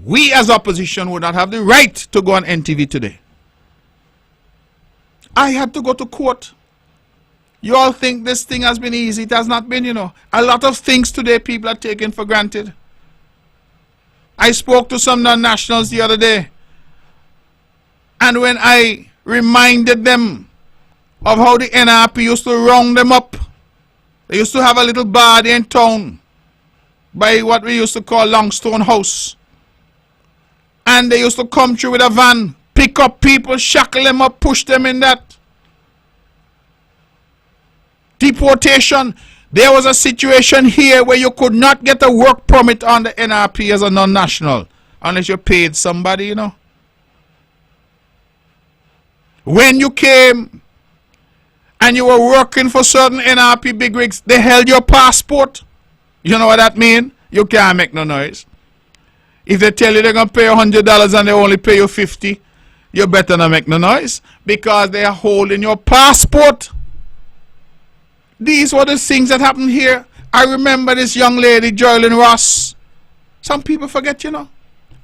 we as opposition would not have the right to go on NTV today. I had to go to court. You all think this thing has been easy. It has not been, you know. A lot of things today people are taking for granted. I spoke to some non-nationals the other day. And when I reminded them of how the NRP used to round them up, they used to have a little bar there in town by what we used to call Longstone House. And they used to come through with a van, pick up people, shackle them up, push them in that. Deportation. There was a situation here where you could not get a work permit on the NRP as a non-national unless you paid somebody, you know. When you came and you were working for certain NRP bigwigs, they held your passport. You know what that means? You can't make no noise. If they tell you they're going to pay $100 and they only pay you $50, you better not make no noise because they are holding your passport. These were the things that happened here. I remember this young lady, Joylyn Ross. Some people forget, you know.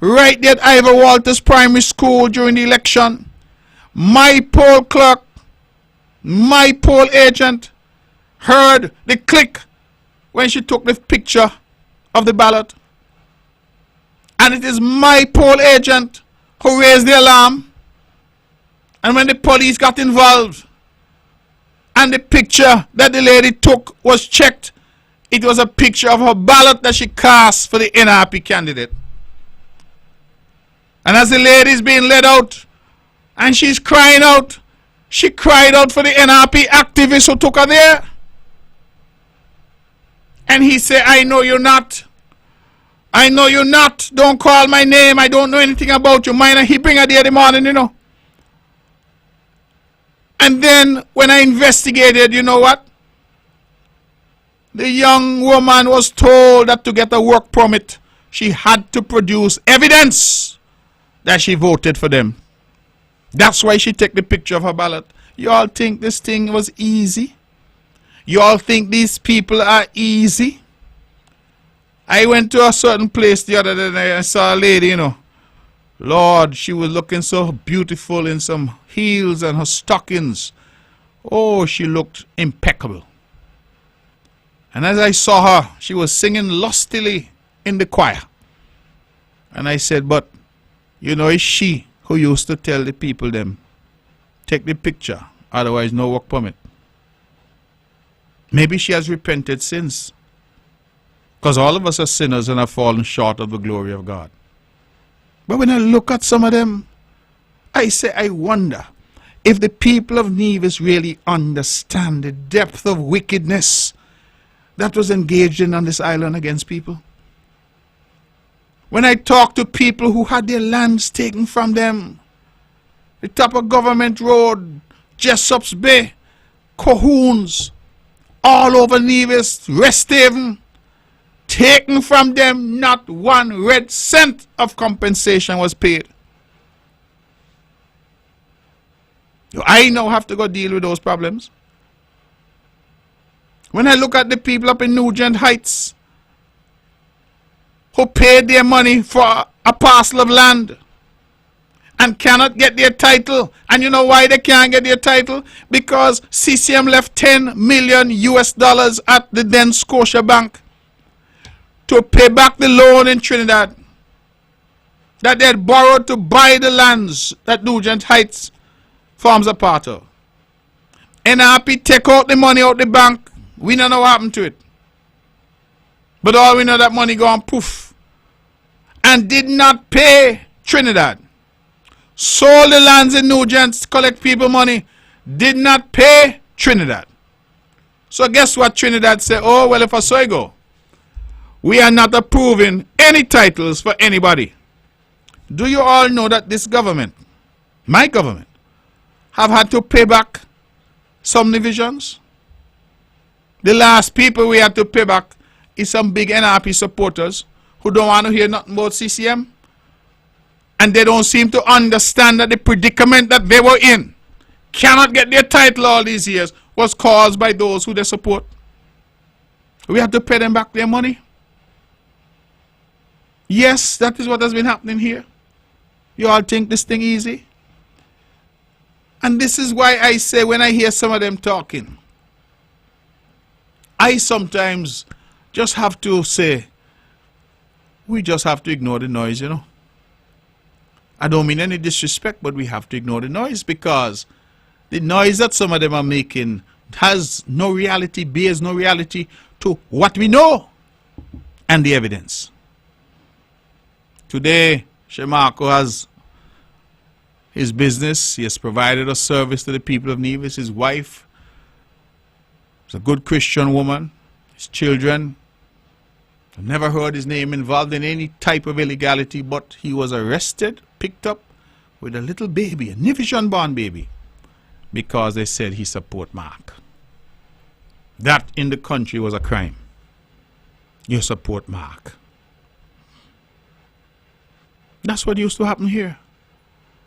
Right there at Ivor Walters Primary School during the election. My poll clerk, my poll agent heard the click when she took the picture of the ballot. And it is my poll agent who raised the alarm. And when the police got involved and the picture that the lady took was checked, it was a picture of her ballot that she cast for the NRP candidate. And as the lady is being led out and she's crying out, she cried out for the NRP activist who took her there. And he said, I know you're not. I know you're not. Don't call my name. I don't know anything about you. Mine. He bring her there the morning, you know. And then when I investigated, you know what? The young woman was told that to get a work permit, she had to produce evidence that she voted for them. That's why she took the picture of her ballot. You all think this thing was easy? You all think these people are easy? I went to a certain place the other day and I saw a lady, you know. Lord, she was looking so beautiful in some heels and her stockings. Oh, she looked impeccable. And as I saw her, she was singing lustily in the choir. And I said, but, you know, it's she who used to tell the people them, take the picture, otherwise no work permit. Maybe she has repented since. Because all of us are sinners and have fallen short of the glory of God. But when I look at some of them, I say, I wonder if the people of Nevis really understand the depth of wickedness that was engaged in on this island against people. When I talk to people who had their lands taken from them, the top of Government Road, Jessop's Bay, Cohoons, all over Nevis, Rest Haven, taken from them, not 1 red cent of compensation was paid. I now have to go deal with those problems. When I look at the people up in Nugent Heights who paid their money for a parcel of land and cannot get their title, and you know why they can't get their title? Because CCM left $10 million at the then Scotia Bank to pay back the loan in Trinidad that they had borrowed to buy the lands that Nugent Heights forms a part of. NRP take out the money out the bank. We don't know what happened to it. But all we know that money gone poof. And did not pay Trinidad. Sold the lands in Nugent, collect people money. Did not pay Trinidad. So guess what Trinidad said? Oh, well, if I so go, we are not approving any titles for anybody. Do you all know that this government, my government, have had to pay back some divisions? The last people we had to pay back is some big NRP supporters who don't want to hear nothing about CCM. And they don't seem to understand that the predicament that they were in, cannot get their title all these years, was caused by those who they support. We have to pay them back their money. Yes, that is what has been happening here. You all think this thing easy? And this is why I say when I hear some of them talking, I sometimes just have to say, we just have to ignore the noise, you know. I don't mean any disrespect, but we have to ignore the noise, because the noise that some of them are making has no reality, bears no reality to what we know and the evidence. Today, Shemarko has his business. He has provided a service to the people of Nevis. His wife is a good Christian woman. His children, I've never heard his name involved in any type of illegality, but he was arrested, picked up with a little baby, a Nevis unborn baby, because they said he support Mark. That in the country was a crime. You support Mark. That's what used to happen here.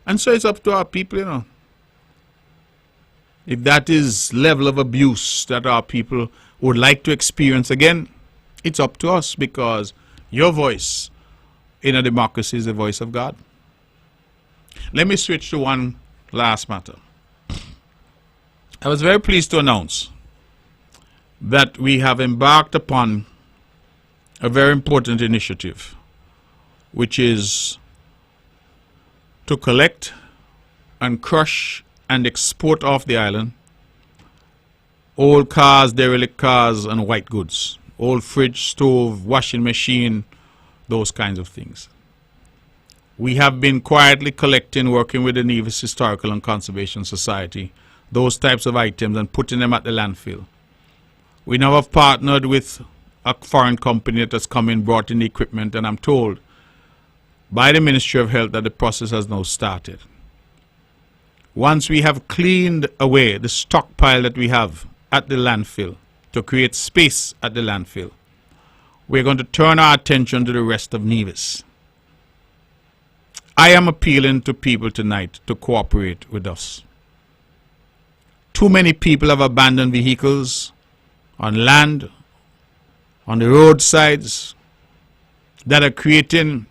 And so it's up to our people, you know. If that is level of abuse that our people would like to experience again, it's up to us, because your voice in a democracy is the voice of God. Let me switch to one last matter. I was very pleased to announce that we have embarked upon a very important initiative which is to collect and crush and export off the island old cars, derelict cars, and white goods, old fridge, stove, washing machine, those kinds of things. We have been quietly collecting, working with the Nevis Historical and Conservation Society, those types of items and putting them at the landfill. We now have partnered with a foreign company that has come in, brought in the equipment, and I'm told by the Ministry of Health that the process has now started. Once we have cleaned away the stockpile that we have at the landfill to create space at the landfill, we're going to turn our attention to the rest of Nevis. I am appealing to people tonight to cooperate with us. Too many people have abandoned vehicles on land, on the roadsides, that are creating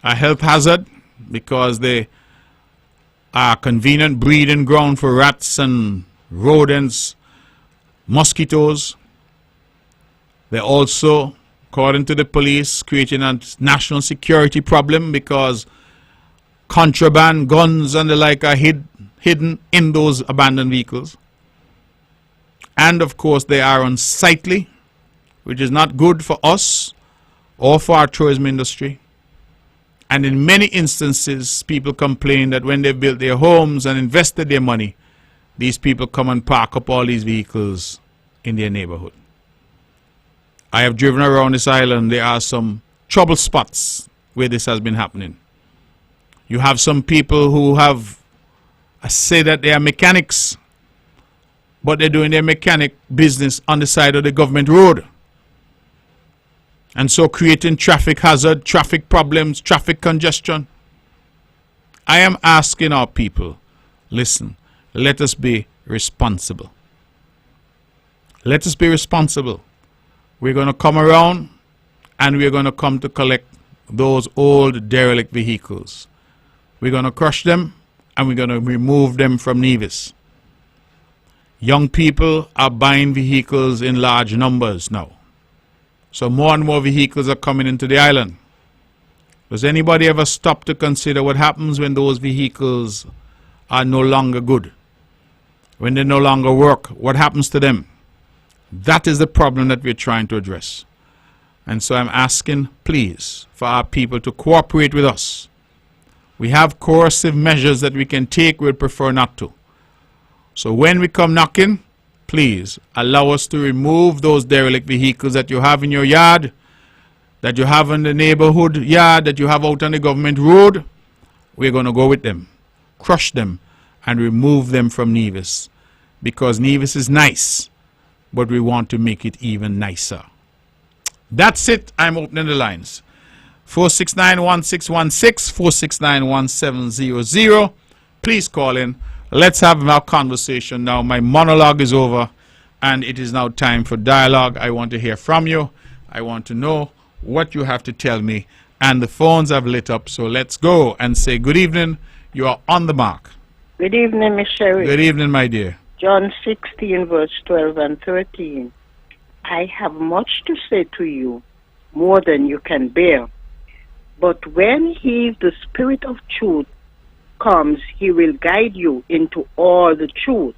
a health hazard because they are a convenient breeding ground for rats and rodents, mosquitoes. They're also, according to the police, creating a national security problem because contraband, guns and the like are hidden in those abandoned vehicles. And of course they are unsightly, which is not good for us or for our tourism industry. And in many instances, people complain that when they've built their homes and invested their money, these people come and park up all these vehicles in their neighborhood. I have driven around this island. There are some trouble spots where this has been happening. You have some people who have say that they are mechanics, but they're doing their mechanic business on the side of the government road. And so creating traffic hazard, traffic problems, traffic congestion. I am asking our people, listen, let us be responsible. Let us be responsible. We're going to come around and we're going to come to collect those old derelict vehicles. We're going to crush them and we're going to remove them from Nevis. Young people are buying vehicles in large numbers now. So more and more vehicles are coming into the island. Does anybody ever stop to consider what happens when those vehicles are no longer good? When they no longer work, what happens to them? That is the problem that we're trying to address. And so I'm asking, please, for our people to cooperate with us. We have coercive measures that we can take, we'd prefer not to. So when we come knocking, please allow us to remove those derelict vehicles that you have in your yard, that you have in the neighborhood yard, that you have out on the government road. We're going to go with them, crush them, and remove them from Nevis. Because Nevis is nice, but we want to make it even nicer. That's it. I'm opening the lines. 469-1616, 469-1700. Please call in. Let's have our conversation now. My monologue is over, and it is now time for dialogue. I want to hear from you. I want to know what you have to tell me. And the phones have lit up, so let's go and say good evening. You are on the mark. Good evening, Miss Sherry. Good evening, my dear. John 16, verse 12 and 13. I have much to say to you, more than you can bear. But when he, the Spirit of truth, comes, he will guide you into all the truth.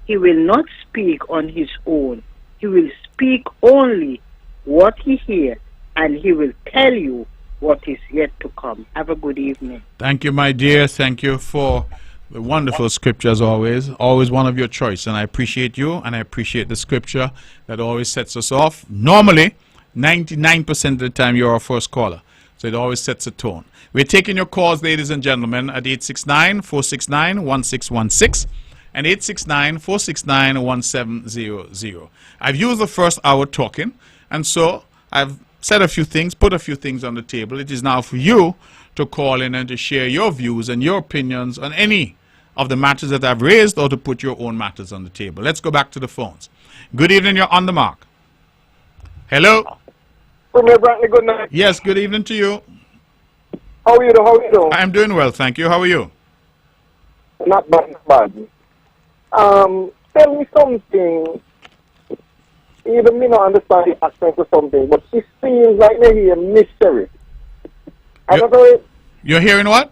He will not speak on his own. He will speak only what he hears, and he will tell you what is yet to come. Have a good evening. Thank you, my dear. Thank you for the wonderful scripture as always. Always one of your choice. And I appreciate you, and I appreciate the scripture that always sets us off. Normally, 99% of the time, you're our first caller. So it always sets a tone. We're taking your calls, ladies and gentlemen, at 869-469-1616 and 869-469-1700. I've used the first hour talking, and so I've said a few things, put a few things on the table. It is now for you to call in and to share your views and your opinions on any of the matters that I've raised, or to put your own matters on the table. Let's go back to the phones. Good evening, you're on the mark. Hello? Good night, Brantley. Good night. Yes, good evening to you. How are you doing? How are you doing? I'm doing well, thank you. How are you? Not bad, not bad. Tell me something. Even me not understand the accent or something, but it seems like maybe a mystery. I don't know it, You're hearing what?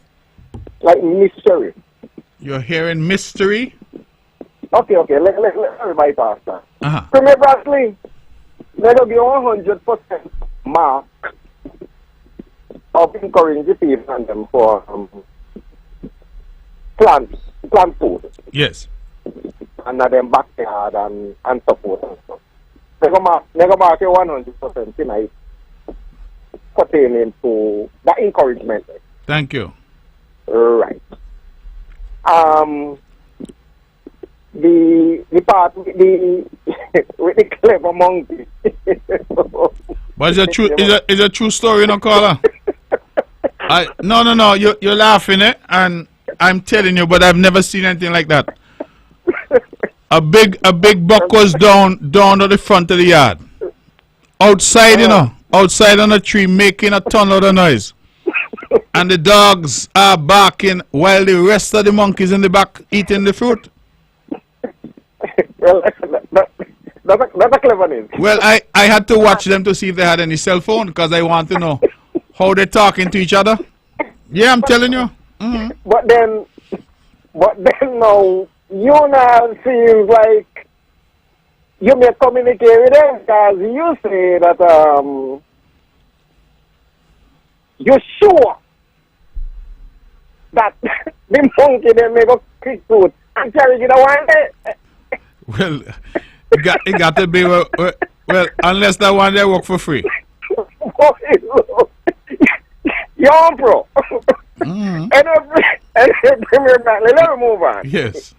like mystery. You're hearing mystery? Okay, let me bypass that. Uh-huh. Premier Brantley, let us be 100% mark of encouraging the people and them for plant food. Yes. And not them backyard and support and stuff. They go mark 100% tonight pertaining to the encouragement. Thank you. Right. The part with the with the clever monkey. But it's a true story, you know, caller. No. You're laughing, eh? And I'm telling you, but I've never seen anything like that. A big buck was down at the front of the yard, outside, you know, outside on a tree, making a ton of noise. And the dogs are barking while the rest of the monkeys in the back eating the fruit. Well, that's a clever name. Well, I had to watch them to see if they had any cell phone because I want to know how they're talking to each other. Yeah, I'm telling you. Mm-hmm. But then now, you now seems like you may communicate with them because you say that you're sure that the monkey then may go quick food and carry it one day. Well, it got to be well, unless that one they work for free. You're pro. Mm-hmm. And Premier Brantley, let me move on. Yes.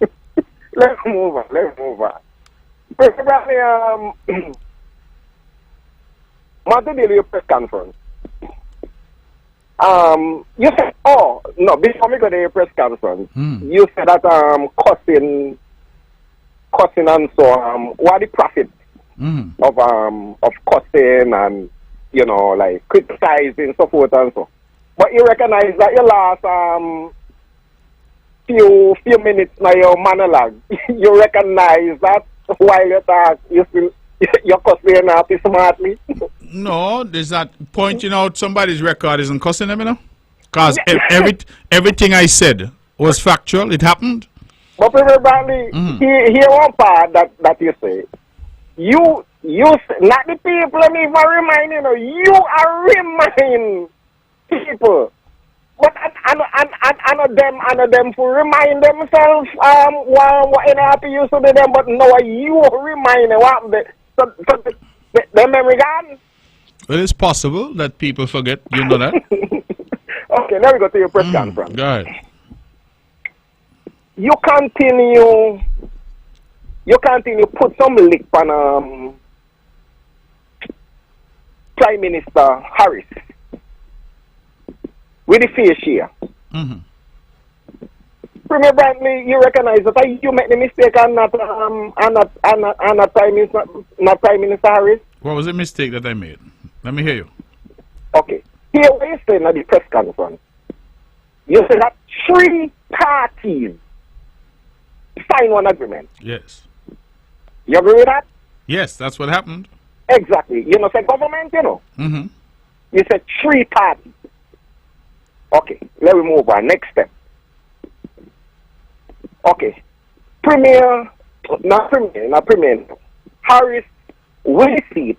Let's move on. Premier Brantley, want to deal with your press conference. You said, before me go to your press conference, you said that cussing and so what are the profits of cussing and, you know, like criticizing, so forth and so. But you recognize that your last few minutes now your monologue, you recognize that while you talk, you're cussing happy smartly. No, there's that pointing out somebody's record isn't cussing them, you know? Because everything I said was factual. It happened. But everybody, here one part that you say. You not the people, let me even remind you are reminding people. But I know them to remind themselves what happy used to do them, but now you remind them what the memory gone. Well, it's possible that people forget. You know that. Okay, let me go to your press conference. Go ahead. You continue put some lick on Prime Minister Harris with the face here. Premier Brantley, you recognize that you make the mistake and not Prime Minister Harris? What was the mistake that I made? Let me hear you. Okay. Here what you saying at the press conference. You said that 3 parties sign one agreement. Yes. You agree with that? Yes, that's what happened. Exactly. You know, say government, you know. You said 3 parties. Okay, let me move on. Next step. Okay. Not Premier. Harris win the seat.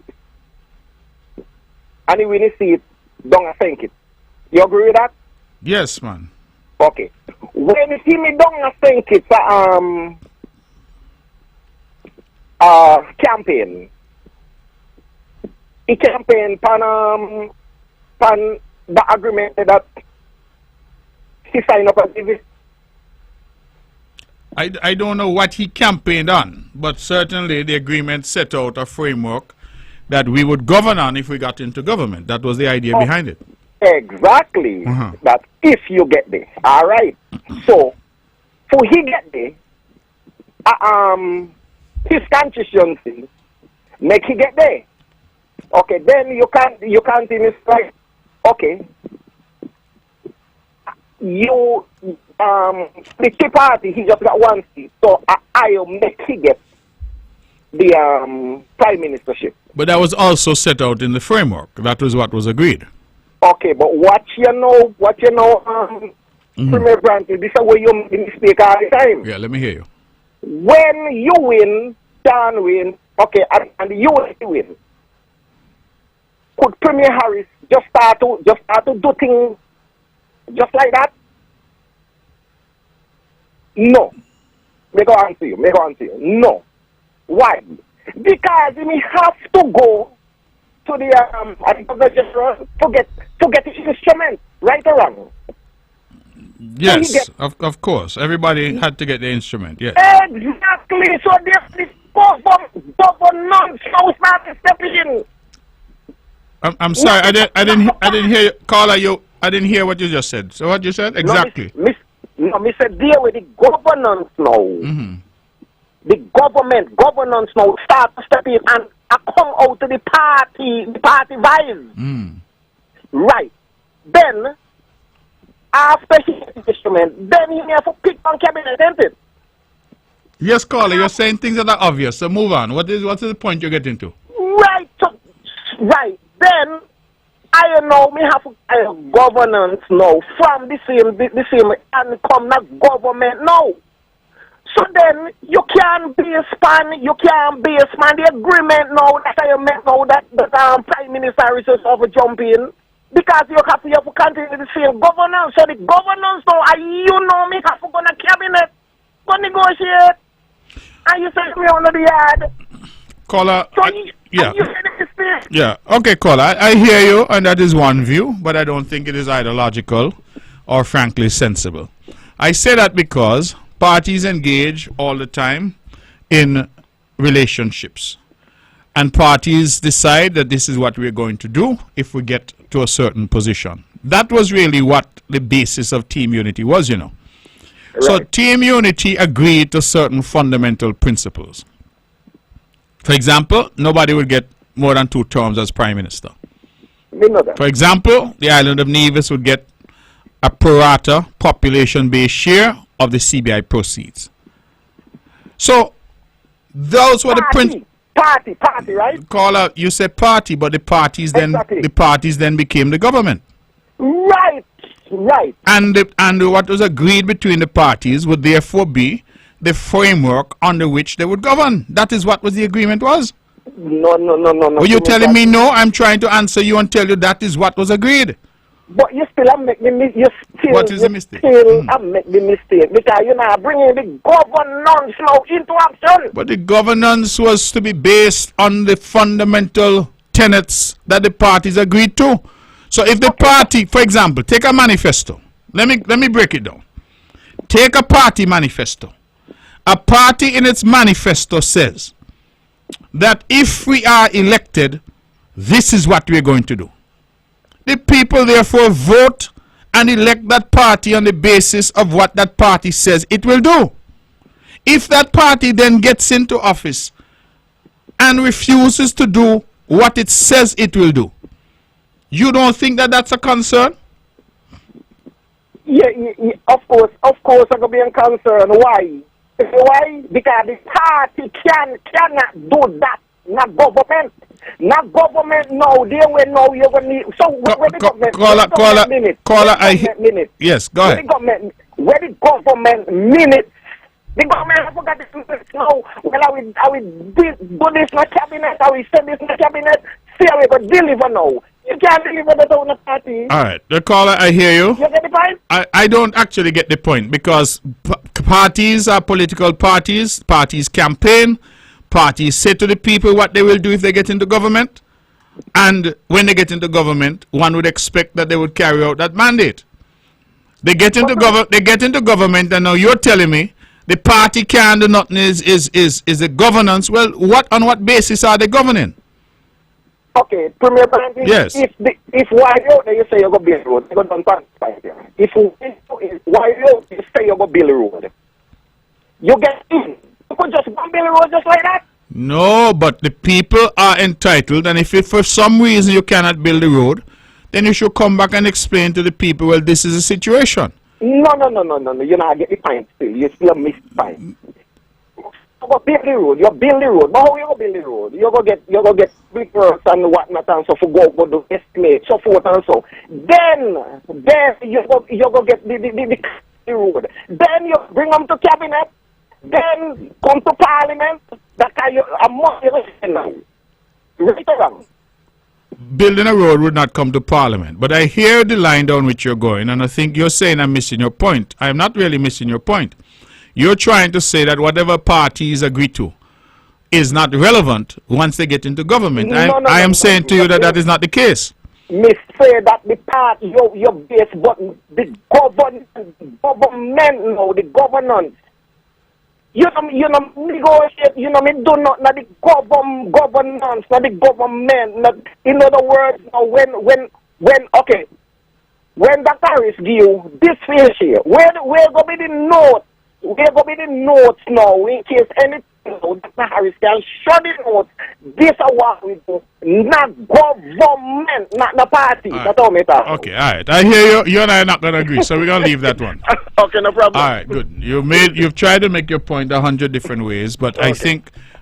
And he win the seat, don't think it. You agree with that? Yes, man. Okay. When you see me don't think it's campaign. He campaign pan the agreement that he signed up as this. I don't know what he campaigned on, but certainly the agreement set out a framework that we would govern on if we got into government. That was the idea behind it. Exactly. That if you get there. All right. So, for he get there, his constituency make he get there. Okay, then you can't even strike. Okay. You the Tea Party, he just got 1 seat. So I'll make he get the prime ministership. But that was also set out in the framework. That was what was agreed. Okay, but what you know, Premier Brantley, this is where you make the mistake all the time. Yeah, let me hear you. When you win, Dan win, okay, and you win. Could Premier Harris just start to do things just like that? No. Make go answer you. No. Why? Because he have to go to the to get the instrument, right or wrong. Yes, of course. Everybody had to get the instrument. Yes. Exactly. So there's this governance now started stepping in. I'm sorry. I didn't hear you, caller. I didn't hear what you just said. So what you said exactly? No, me said deal with the governance now. The governance now start to step in and come out to the party vibes. Right. Then after he gets the instrument, then he have to pick on cabinet, isn't it? Yes, caller. You're saying things that are obvious. So move on. What is the point you're getting to? Right. Right. Then I know me have governance now from the same and come not government now. So then you can't base the agreement now that I make now that the Prime Minister is over jumping because you have to continue the same governance. So the governance now me have to go to cabinet, go negotiate, and you say me under the yard. Caller, so yeah. Yeah. Okay, caller. I hear you, and that is one view, but I don't think it is either logical or frankly sensible. I say that because parties engage all the time in relationships, and parties decide that this is what we're going to do if we get to a certain position. That was really what the basis of Team Unity was, you know. Right. So Team Unity agreed to certain fundamental principles. For example, nobody would get more than 2 terms as Prime Minister. For example, the island of Nevis would get a pro rata population-based share of the CBI proceeds. So, those were the principles. Party, right? Caller, you said party, but the parties then became the government. Right. And what was agreed between the parties would therefore be the framework under which they would govern. That is what the agreement was. No. Were you telling me no? I'm trying to answer you and tell you that is what was agreed. But you still make the mistake. What is the mistake? Make the mistake because you're not bringing the governance now into action. But the governance was to be based on the fundamental tenets that the parties agreed to. So if the party, for example, take a manifesto. Let me break it down. Take a party manifesto. A party in its manifesto says that if we are elected, this is what we're going to do. The people therefore vote and elect that party on the basis of what that party says it will do. If that party then gets into office and refuses to do what it says it will do, you don't think that that's a concern? Yeah, of course I'm going to be a concern. Why? Why? Because the party cannot do that. Not government. Not government. No, they will know you're going to need. So where the government? Caller, yes, go ahead. Where the government minutes? The government I forgot this now. Well, I will do this in the cabinet. I will send this in the cabinet. See how we go deliver now. You can't deliver that on the party. All right, the caller, I hear you. You get the point? I don't actually get the point because parties are political parties. Parties campaign. Parties say to the people what they will do if they get into government. And when they get into government, one would expect that they would carry out that mandate. They get into government, and now you're telling me the party can't do nothing is the governance. Well, on what basis are they governing? Okay, Premier Brantley, yes. If while you're out there you say you're going to build road, you're going to done. If while you're out there you say you're going to build a road, you get in. You could just go build a road just like that. No, but the people are entitled, and if for some reason you cannot build a road, then you should come back and explain to the people, well, this is the situation. No. You're not getting the point still. You still miss the point. go build the road. You build the road. But how you go build the road? You go get brickworks and whatnot and so for go do estimate, so forth and so. Then you go get the road. Then you bring them to cabinet. Then come to parliament. That's how you a month now. Right or wrong? Building a road would not come to parliament. But I hear the line down which you're going, and I think you're saying I'm missing your point. I'm not really missing your point. You're trying to say that whatever parties agree to is not relevant once they get into government. I am saying to you that that is not the case. Me say that the party, your base, but the government, now, the governance. You know, negotiate, me do not, not the governance, not the government. Not, in other words, when Dr. Harris give you this fish here, where go be the note? Where go be the notes now in case anything, Dr. Harris can show the notes. This is what we do. Not government, not the party. Right. That's all me talk. Okay, all right. I hear you. You and I are not going to agree, so we're going to leave that one. Okay, no problem. All right, good. You've tried to make your point 100 different ways, but okay.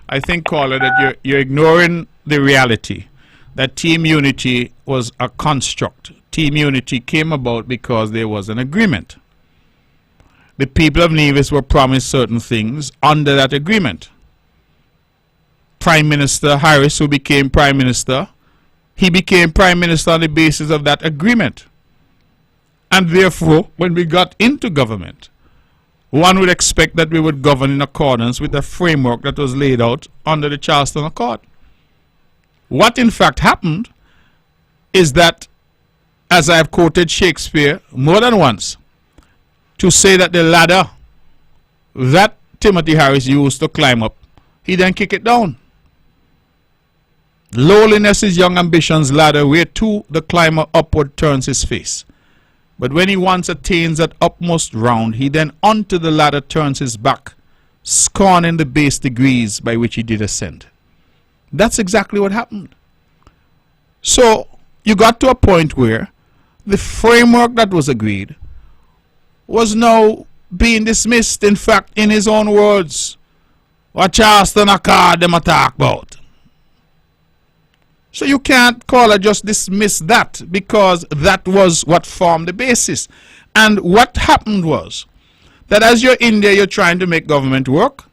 I think, caller, that you're ignoring the reality that Team Unity was a construct. Team Unity came about because there was an agreement. The people of Nevis were promised certain things under that agreement. Prime Minister Harris, who became Prime Minister, he became Prime Minister on the basis of that agreement. And therefore, when we got into government, one would expect that we would govern in accordance with the framework that was laid out under the Charleston Accord. What in fact happened is that, as I have quoted Shakespeare more than once, to say that the ladder that Timothy Harris used to climb up, he then kicked it down. Lowliness is young ambition's ladder, whereto the climber upward turns his face. But when he once attains that upmost round, he then unto the ladder turns his back, scorning the base degrees by which he did ascend. That's exactly what happened. So you got to a point where the framework that was agreed was now being dismissed. In fact, in his own words, what Charleston Accord them a talk about. So you can't call it just dismiss that, because that was what formed the basis. And what happened was that as you're in there, you're trying to make government work,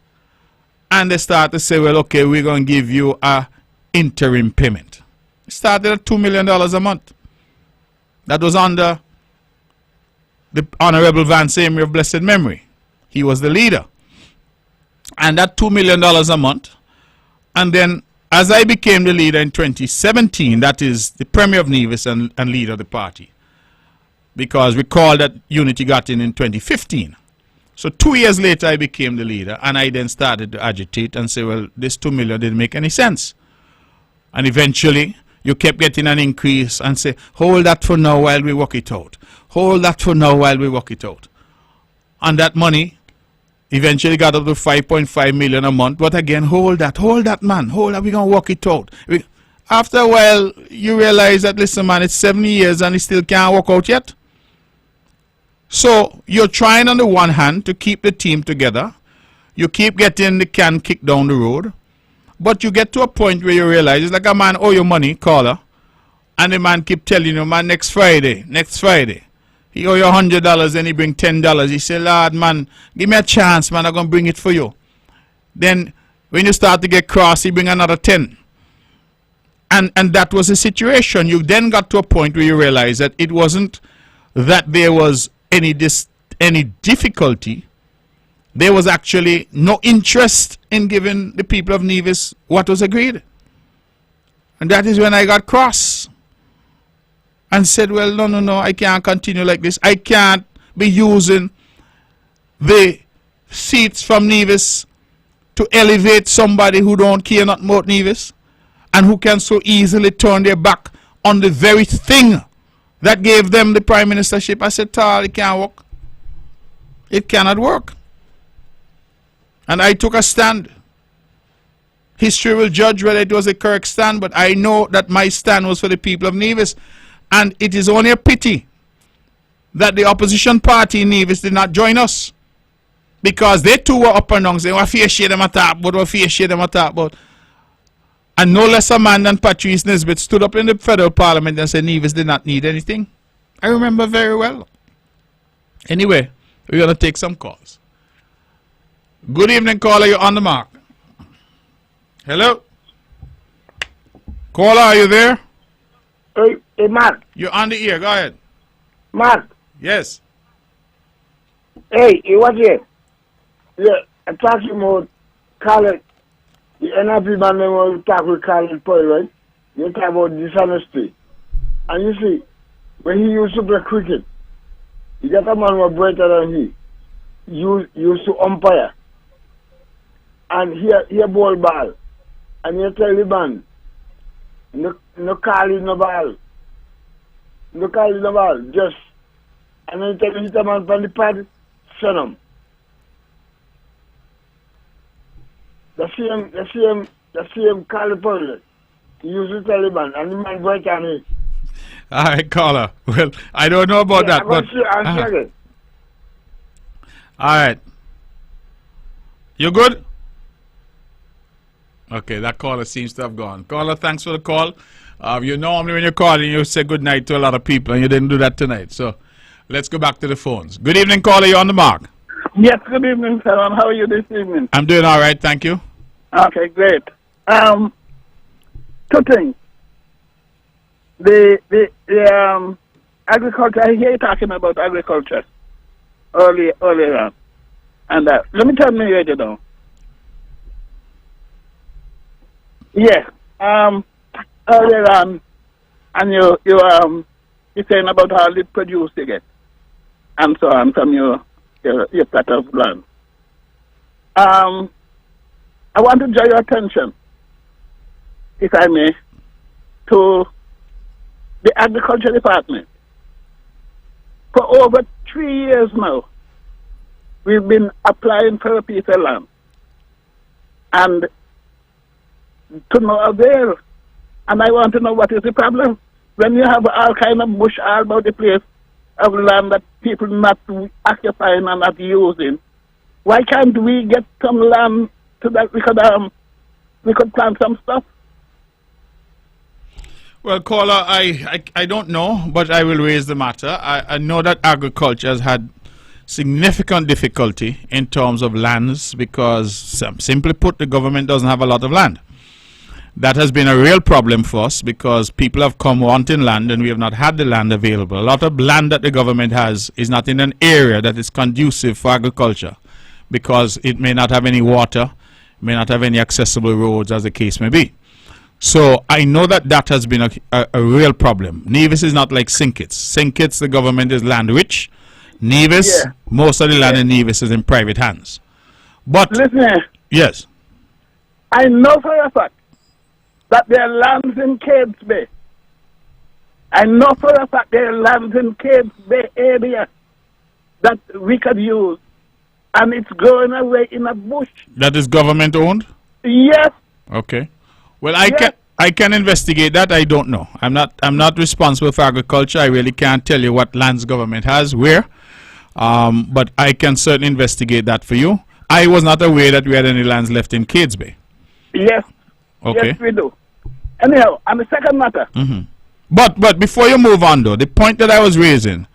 and they start to say, well, okay, we're going to give you a interim payment. It started at $2 million a month. That was under the Honorable Vance Amory of blessed memory. He was the leader. And that $2 million a month. And then as I became the leader in 2017, that is the Premier of Nevis and leader of the party. Because recall that Unity got in 2015. So 2 years later I became the leader, and I then started to agitate and say, well, this 2 million didn't make any sense. And eventually you kept getting an increase and say, hold that for now while we work it out. Hold that for now while we work it out. And that money eventually got up to 5.5 million a month. But again, hold that, man. Hold that, we're going to work it out. After a while, you realize that, listen, man, it's 7 years and it still can't work out yet. So you're trying on the one hand to keep the team together. You keep getting the can kicked down the road. But you get to a point where you realize it's like a man owe you money, caller. And the man keep telling you, man, next Friday. He owe you $100 and he bring $10. He say, Lord, man, give me a chance, man, I'm going to bring it for you. Then when you start to get cross, he bring another 10. And that was the situation. You then got to a point where you realize that it wasn't that there was any difficulty. There was actually no interest in giving the people of Nevis what was agreed. And that is when I got cross and said, well, no, I can't continue like this. I can't be using the seats from Nevis to elevate somebody who don't care not about Nevis and who can so easily turn their back on the very thing that gave them the prime ministership. I said, Tal, it can't work. It cannot work. And I took a stand. History will judge whether it was a correct stand, but I know that my stand was for the people of Nevis. And it is only a pity that the opposition party in Nevis did not join us, Because they too were up and down saying, what fear share them attack about, what fear share them attack about. And no less a man than Patrice Nisbet stood up in the federal parliament and said Nevis did not need anything. I remember very well. Anyway, we're going to take some calls. Good evening, caller. You're on the mark. Hello? Caller, are you there? Hey, Mark. You're on the ear. Go ahead. Mark. Yes. Hey, what's it? Yeah, I talked to him about Khaled. The NRP man will talk with Khaled Paul, right? You talk about dishonesty. And you see, when he used to play cricket, he got a man who was brighter than he. Used to umpire. And he ball. And you tell the man, no call it no ball. No call it no ball. Just, and then you tell the man from the pad, send him. The same call the public. He used to tell the man, and the man brighter than he. All right, caller. Well, I don't know about that, but... All right. You good? Okay, that caller seems to have gone. Caller, thanks for the call. You normally when you're calling, you say good night to a lot of people, and you didn't do that tonight. So let's go back to the phones. Good evening, caller. You're on the mark. Yes, good evening, sir. And how are you this evening? I'm doing all right, thank you. Okay, great. Two things. The agriculture, I hear you talking about agriculture earlier on. And let me tell you right now. Yeah. Earlier on, and you're saying about how little produce you get, and so on from your plot of land. I want to draw your attention, if I may, to the Agriculture Department. For over 3 years now, we've been applying for a piece of land. And to no avail. And I want to know what is the problem. When you have all kind of bush all about the place of land that people not occupying and not using, why can't we get some land so that we could plant some stuff? Well, caller, I don't know, but I will raise the matter. I know that agriculture has had significant difficulty in terms of lands because, simply put, the government doesn't have a lot of land. That has been a real problem for us because people have come wanting land and we have not had the land available. A lot of land that the government has is not in an area that is conducive for agriculture because it may not have any water, may not have any accessible roads, as the case may be. So I know that that has been a real problem. Nevis is not like St. Kitts. St. Kitts, the government is land rich. Nevis, most of the land in Nevis is in private hands. But listen, yes, I know for a fact that there are lands in Cades Bay. I know for a fact there are lands in Cades Bay area that we could use, and it's growing away in a bush. That is government owned? Yes. Okay. Well, I can investigate that. I don't know. I'm not responsible for agriculture. I really can't tell you what lands government has where. But I can certainly investigate that for you. I was not aware that we had any lands left in Cades Bay. Yes. Okay. Yes, we do. Anyhow, and the second matter. Mm-hmm. But before you move on, though, the point that I was raising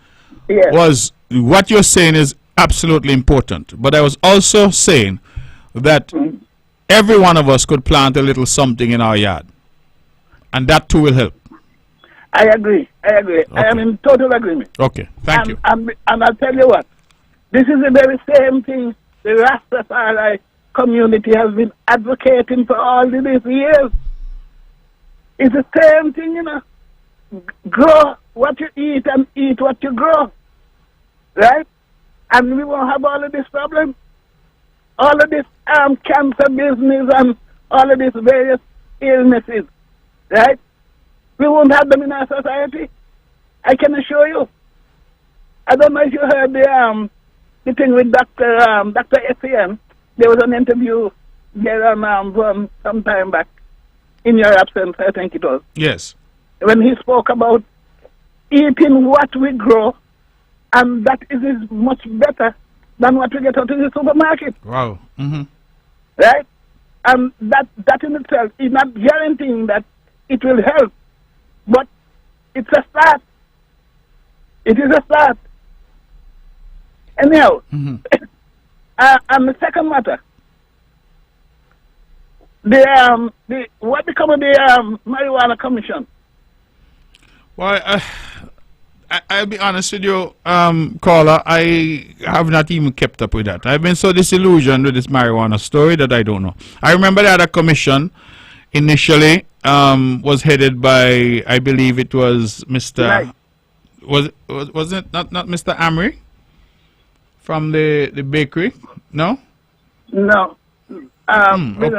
was what you're saying is absolutely important. But I was also saying that every one of us could plant a little something in our yard. And that too will help. I agree. Okay. I am in total agreement. Okay. Thank you. And I'll tell you what. This is the very same thing the Rastafari community has been advocating for all these years. It's the same thing, you know. Grow what you eat and eat what you grow. Right? And we won't have all of this problem. All of this cancer business and all of these various illnesses. Right? We won't have them in our society. I can assure you. I don't know if you heard the thing with Dr. S.A.N. There was an interview there on some time back. In your absence, I think it was. Yes. When he spoke about eating what we grow, and that is much better than what we get out in the supermarket. Wow. Mm-hmm. Right? And that in itself is not guaranteeing that it will help, but it's a start. It is a start. Anyhow, Mm-hmm. and the second matter, what become of the marijuana commission? Well, I'll be honest with you, caller. I have not even kept up with that. I've been so disillusioned with this marijuana story that I don't know. I remember that a commission initially was headed by, I believe it was Mr. Right. Was it not Mr. Amri from the bakery? No. No. Okay.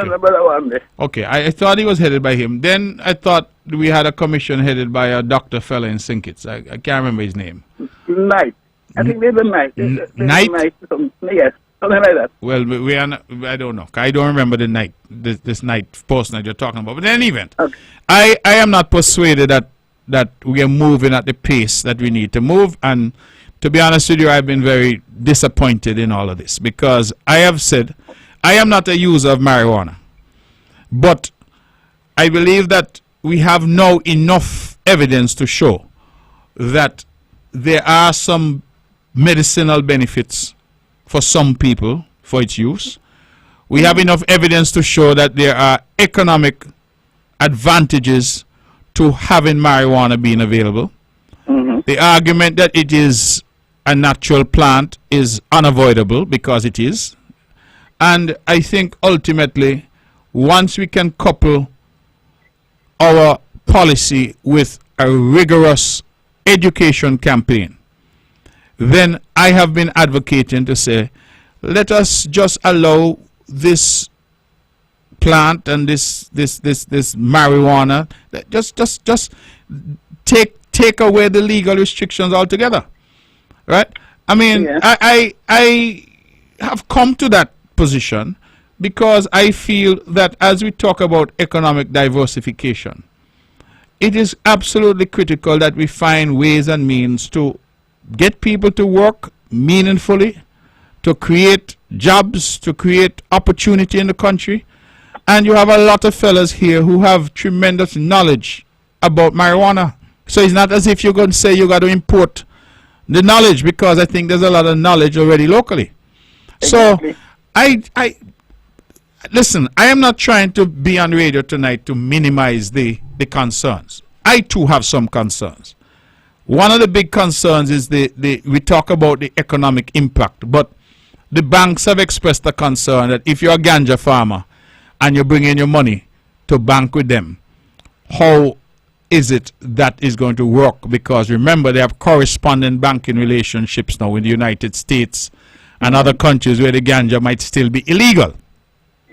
Okay, I thought he was headed by him. Then I thought we had a commission headed by a doctor fella in Sinkits. I can't remember his name. Night. I think there's a night. Night? Yes, something like that. Well, we are not, I don't know. I don't remember the night, this night post that you're talking about. But in any event, Okay. I am not persuaded that we are moving at the pace that we need to move. And to be honest with you, I've been very disappointed in all of this because I have said I am not a user of marijuana. But I believe that we have now enough evidence to show that there are some medicinal benefits for some people for its use. We have enough evidence to show that there are economic advantages to having marijuana being available. Mm-hmm. The argument that it is a natural plant is unavoidable because it is. And I think ultimately, once we can couple our policy with a rigorous education campaign, then I have been advocating to say, let us just allow this plant and this marijuana, just take away the legal restrictions altogether, right? I mean, Yeah. I have come to that position because I feel that as we talk about economic diversification, it is absolutely critical that we find ways and means to get people to work meaningfully, to create jobs, to create opportunity in the country. And you have a lot of fellas here who have tremendous knowledge about marijuana. So it's not as if you're going to say you got to import the knowledge, because I think there's a lot of knowledge already locally. Exactly. So I listen, I am not trying to be on radio tonight to minimize the concerns. I too have some concerns. One of the big concerns is we talk about the economic impact, but the banks have expressed a concern that if you're a ganja farmer and you bring in your money to bank with them, how is it that is going to work? Because remember, they have corresponding banking relationships now in the United States and other countries where the ganja might still be illegal.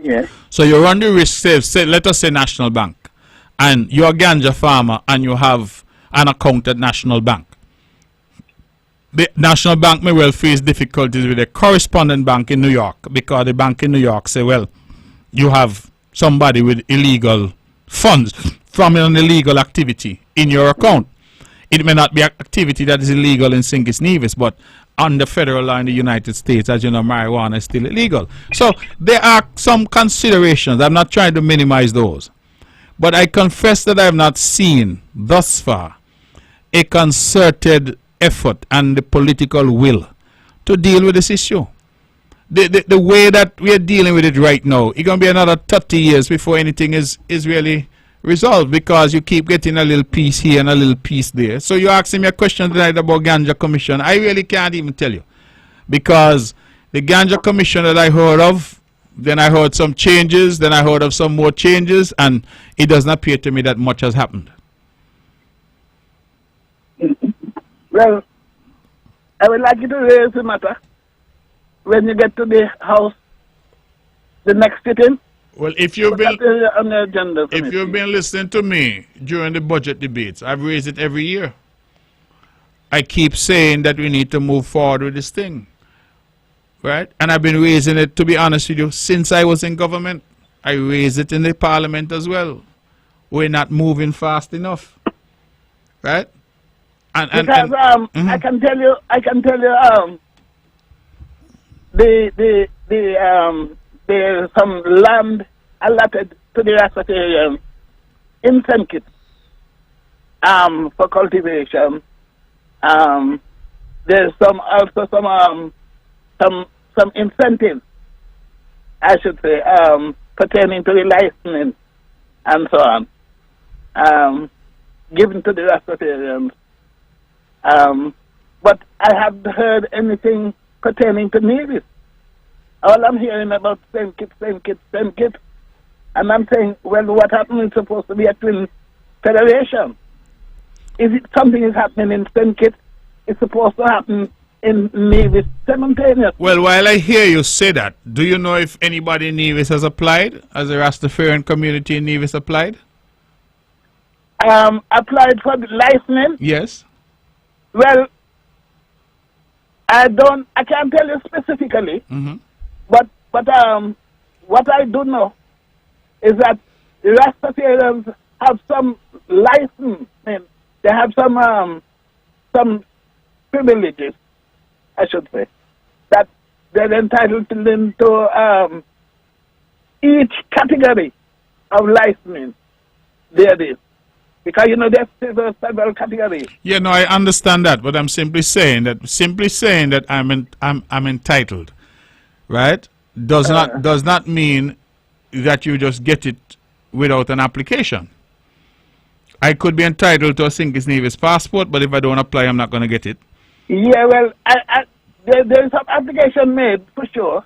Yes. So you run the risk, say, let us say National Bank, and you're a ganja farmer and you have an account at National Bank. The National Bank may well face difficulties with a correspondent bank in New York, because the bank in New York say, well, you have somebody with illegal funds from an illegal activity in your account. It may not be activity that is illegal in Sinkis Nevis, but on the federal law in the United States, as you know, marijuana is still illegal. So there are some considerations. I'm not trying to minimize those. But I confess that I have not seen thus far a concerted effort and the political will to deal with this issue. The way that we are dealing with it right now, it's going to be another 30 years before anything is really resolved, because you keep getting a little piece here and a little piece there. So you're asking me a question tonight about Ganja Commission. I really can't even tell you, because the Ganja Commission that I heard of, then I heard some changes, then I heard of some more changes, and it doesn't appear to me that much has happened. Well, I would like you to raise the matter when you get to the house, the next sitting. Well, if you've been on the agenda for if me, you've please. been listening to me during the budget debates, I've raised it every year. I keep saying that we need to move forward with this thing, right? And I've been raising it, to be honest with you, since I was in government. I raised it in the parliament as well. We're not moving fast enough, right? Because I can tell you, there's some land allotted to the Rastafarians in St. Kitts for cultivation. There's also some incentives, I should say, pertaining to the licensing and so on, given to the Rastafarians. But I haven't heard anything pertaining to Nevis. All I'm hearing about St. Kitts. And I'm saying, well, what happened is supposed to be a twin federation. If something is happening in St. Kitts, it's supposed to happen in Nevis simultaneously. Well, while I hear you say that, do you know if anybody in Nevis has applied? Has the Rastafarian community in Nevis applied? Applied for the licensing? Yes. Well, I can't tell you specifically, but what I do know is that the Rastafarians have some license, and they have some privileges, I should say, that they're entitled to them to each category of licensing there is. Because, you know, there's several categories. Yeah, no, I understand that, but I'm simply saying that I'm entitled, right? Does not mean that you just get it without an application. I could be entitled to a St. Kitts Nevis passport, but if I don't apply, I'm not going to get it. Yeah, well, there is some application made for sure,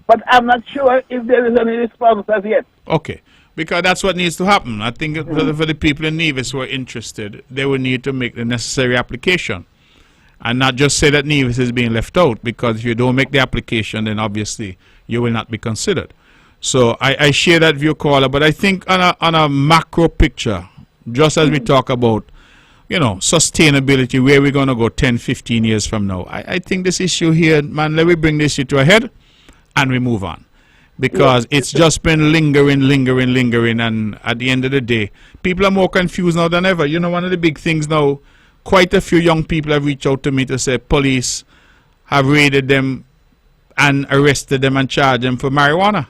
but I'm not sure if there is any response as yet. Okay. Because that's what needs to happen. I think for the people in Nevis who are interested, they will need to make the necessary application and not just say that Nevis is being left out, because if you don't make the application, then obviously you will not be considered. So I share that view, caller, but I think on a macro picture, just as we talk about, you know, sustainability, where we're going to go 10, 15 years from now, I think this issue here, man, let me bring this issue to a head and we move on. Because it's just been lingering, and at the end of the day, people are more confused now than ever. You know, one of the big things now, quite a few young people have reached out to me to say police have raided them and arrested them and charged them for marijuana.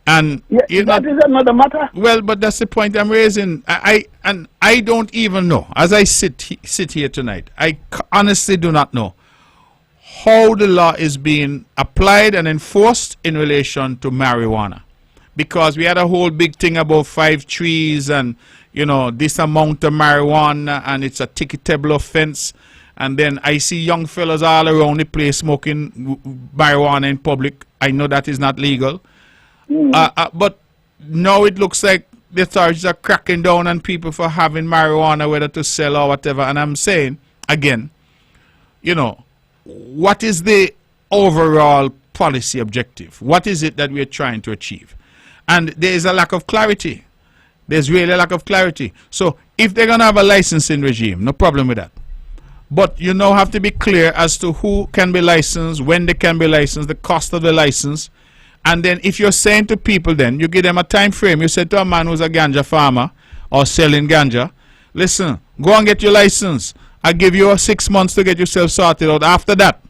And that is another matter. Well, but that's the point I'm raising. I don't even know, as I sit here tonight, I honestly do not know how the law is being applied and enforced in relation to marijuana. Because we had a whole big thing about 5 trees and, you know, this amount of marijuana, and it's a ticketable offense. And then I see young fellas all around the place smoking marijuana in public. I know that is not legal. But now it looks like the authorities are cracking down on people for having marijuana, whether to sell or whatever. And I'm saying, again, you know, what is the overall policy objective? What is it that we're trying to achieve? And there is a lack of clarity. There's really a lack of clarity. So if they're going to have a licensing regime, no problem with that. But you now have to be clear as to who can be licensed, when they can be licensed, the cost of the license. And then if you're saying to people, then you give them a time frame. You say to a man who's a ganja farmer or selling ganja, listen, go and get your license. I give you 6 months to get yourself sorted out. After that,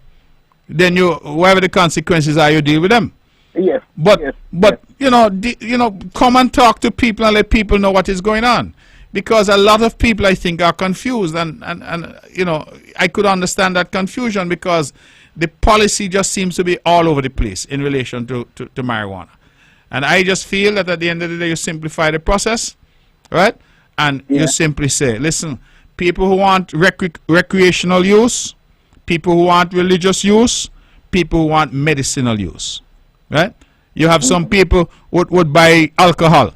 then whatever the consequences are, you deal with them. Yes. But yes. You know, come and talk to people and let people know what is going on, because a lot of people, I think, are confused, and you know, I could understand that confusion because the policy just seems to be all over the place in relation to marijuana, and I just feel that at the end of the day, you simplify the process, right? And you simply say, listen. People who want recreational use, people who want religious use, people who want medicinal use, right? You have some people who would buy alcohol,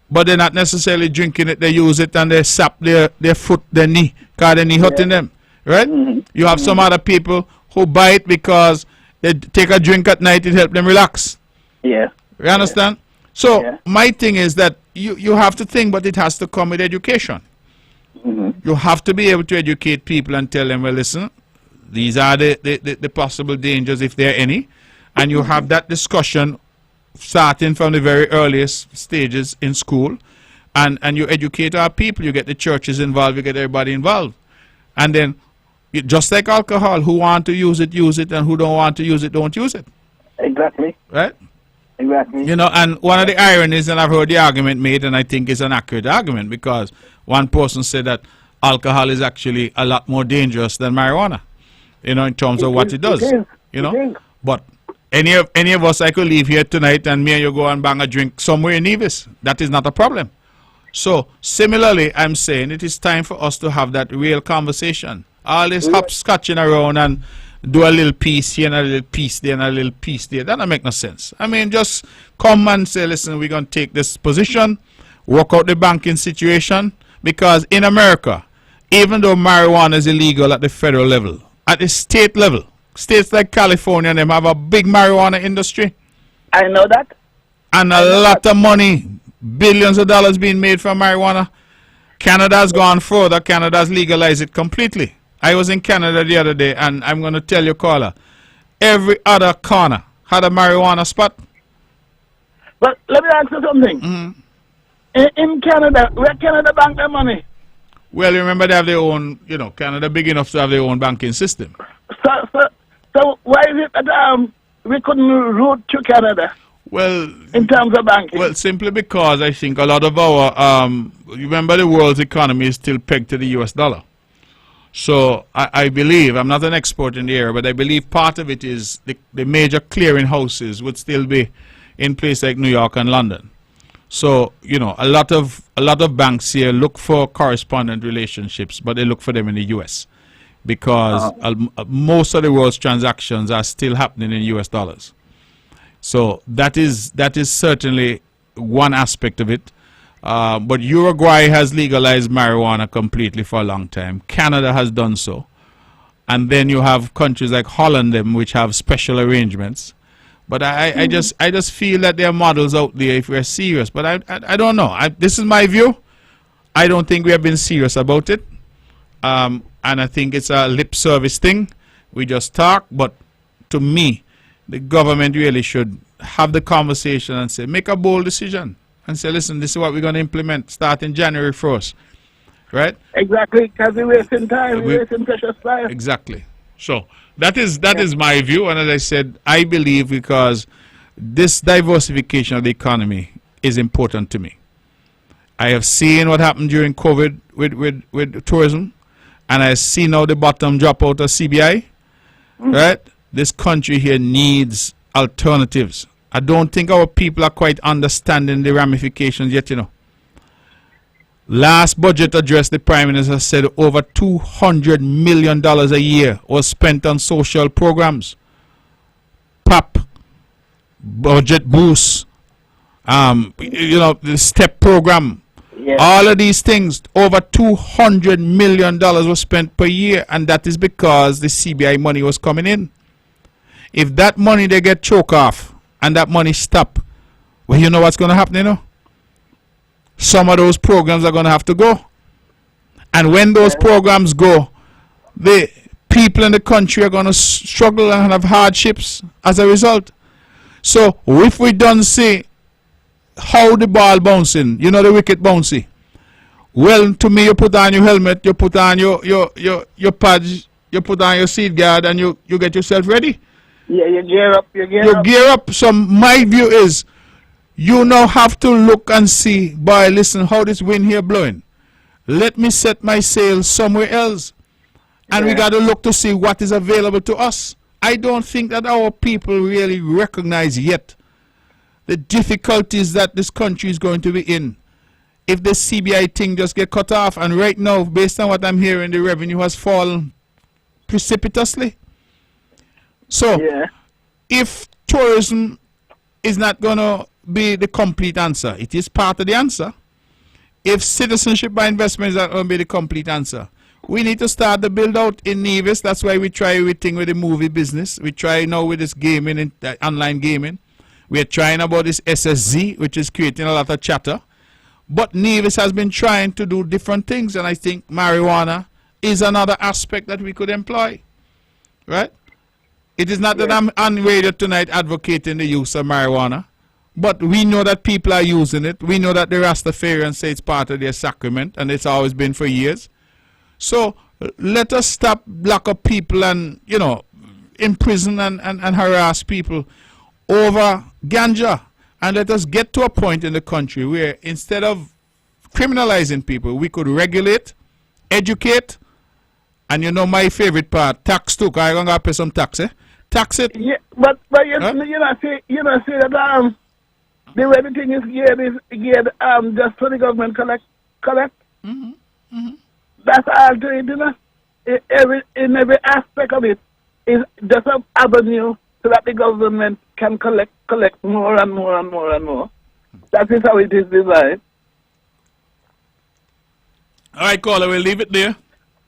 but they're not necessarily drinking it. They use it and they sap their foot, their knee, because their knee hurting them, right? You have some other people who buy it because they take a drink at night, it helps them relax. Yeah. You understand? So my thing is that you have to think, but it has to come with education. You have to be able to educate people and tell them, well, listen, these are the possible dangers, if there are any. And you have that discussion starting from the very earliest stages in school. And you educate our people. You get the churches involved. You get everybody involved. And then, Just like alcohol, who want to use it, and who don't want to use it, don't use it. Exactly. Right? Exactly. You know, and one of the ironies, and I've heard the argument made, and I think it's an accurate argument, because one person said that alcohol is actually a lot more dangerous than marijuana, you know, in terms of what it does. You know? But any of us, I could leave here tonight and me and you go and bang a drink somewhere in Nevis. That is not a problem. So, similarly, I'm saying it is time for us to have that real conversation. All this hopscotching around and do a little piece here and a little piece there and a little piece there, that don't make no sense. I mean, just come and say, listen, we're going to take this position, work out the banking situation, because in America, even though marijuana is illegal at the federal level, at the state level, states like California, them have a big marijuana industry. I know that. And a lot of money, billions of dollars being made from marijuana. Canada's gone further. Canada's legalized it completely. I was in Canada the other day, and I'm going to tell you, caller, every other corner had a marijuana spot. But let me ask you something. In Canada, where Canada bank their money? Well, you remember they have their own, you know, Canada big enough to have their own banking system. So why is it that we couldn't route to Canada? Well, in terms of banking. Well, simply because I think a lot of our, you remember the world's economy is still pegged to the US dollar. So I believe, I'm not an expert in the area, but I believe part of it is the major clearing houses would still be in places like New York and London. So, you know, a lot of banks here look for correspondent relationships, but they look for them in the US because most of the world's transactions are still happening in US dollars. So that is certainly one aspect of it. But Uruguay has legalized marijuana completely for a long time. Canada has done so. And then you have countries like Holland, which have special arrangements. But I just feel that there are models out there if we're serious. But I don't know. This is my view. I don't think we have been serious about it. And I think it's a lip service thing. We just talk. But to me, the government really should have the conversation and say, make a bold decision. And say, listen, this is what we're going to implement starting January 1st. Right? Exactly, because we're wasting time, we're wasting precious time. Exactly. So that is my view. And as I said, I believe because this diversification of the economy is important to me. I have seen what happened during COVID with tourism. And I see now the bottom drop out of CBI. Right? This country here needs alternatives. I don't think our people are quite understanding the ramifications yet, you know. Last budget address, the Prime Minister said over $200 million a year was spent on social programs. PAP, budget boost, you know, the STEP program. Yes. All of these things, over $200 million was spent per year, and that is because the CBI money was coming in. If that money they get choked off and that money stop, well, you know what's going to happen, you know? Some of those programs are going to have to go. And when those programs go, the people in the country are going to struggle and have hardships as a result. So if we don't see how the ball bouncing, you know, the wicket bouncy, well, to me, you put on your helmet, you put on your pads, you put on your seat guard, and you get yourself ready. Yeah, you gear up, you gear up. So my view is, you now have to look and see, boy, listen, how this wind here blowing. Let me set my sails somewhere else. And we got to look to see what is available to us. I don't think that our people really recognize yet the difficulties that this country is going to be in if the CBI thing just get cut off. And right now, based on what I'm hearing, the revenue has fallen precipitously. So, if tourism is not going to be the complete answer, it is part of the answer. If citizenship by investment is not going to be the complete answer, we need to start the build out in Nevis. That's why we try everything with the movie business. We try now with this gaming, online gaming. We're trying about this SSZ, which is creating a lot of chatter. But Nevis has been trying to do different things, and I think marijuana is another aspect that we could employ. Right? It is not that I'm on radio tonight advocating the use of marijuana, but we know that people are using it. We know that the Rastafarians say it's part of their sacrament, and it's always been for years. So let us stop lock up people and, imprison and harass people over ganja. And let us get to a point in the country where instead of criminalizing people, we could regulate, educate, and my favorite part, tax too, 'cause I'm going to pay some tax, eh? Tax it. Yeah, but you Huh? see that the way the thing is geared just for the government collect. That's all to it, in every aspect of it is just an avenue so that the government can collect more and more and more and more. That is how it is designed. All right, caller, we'll leave it there.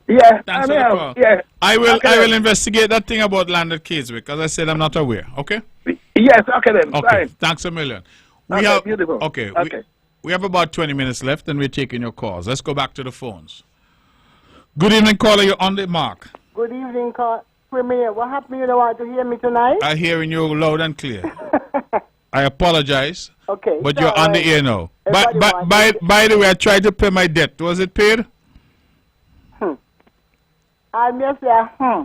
Yeah, Thanks for the call. yeah. I will Okay, I will investigate that thing about landed kids because I said I'm not aware. Okay? Yes, okay then. Okay. Fine. Thanks a million. Okay, beautiful. Okay. Okay. We have about 20 minutes left and we're taking your calls. Let's go back to the phones. Good evening, caller. You're on the mark. Good evening, Premier. What happened? You don't want to hear me tonight? I'm hearing you loud and clear. I apologize. Okay. But you're on the air now. By the way, I tried to pay my debt. Was it paid? I just say,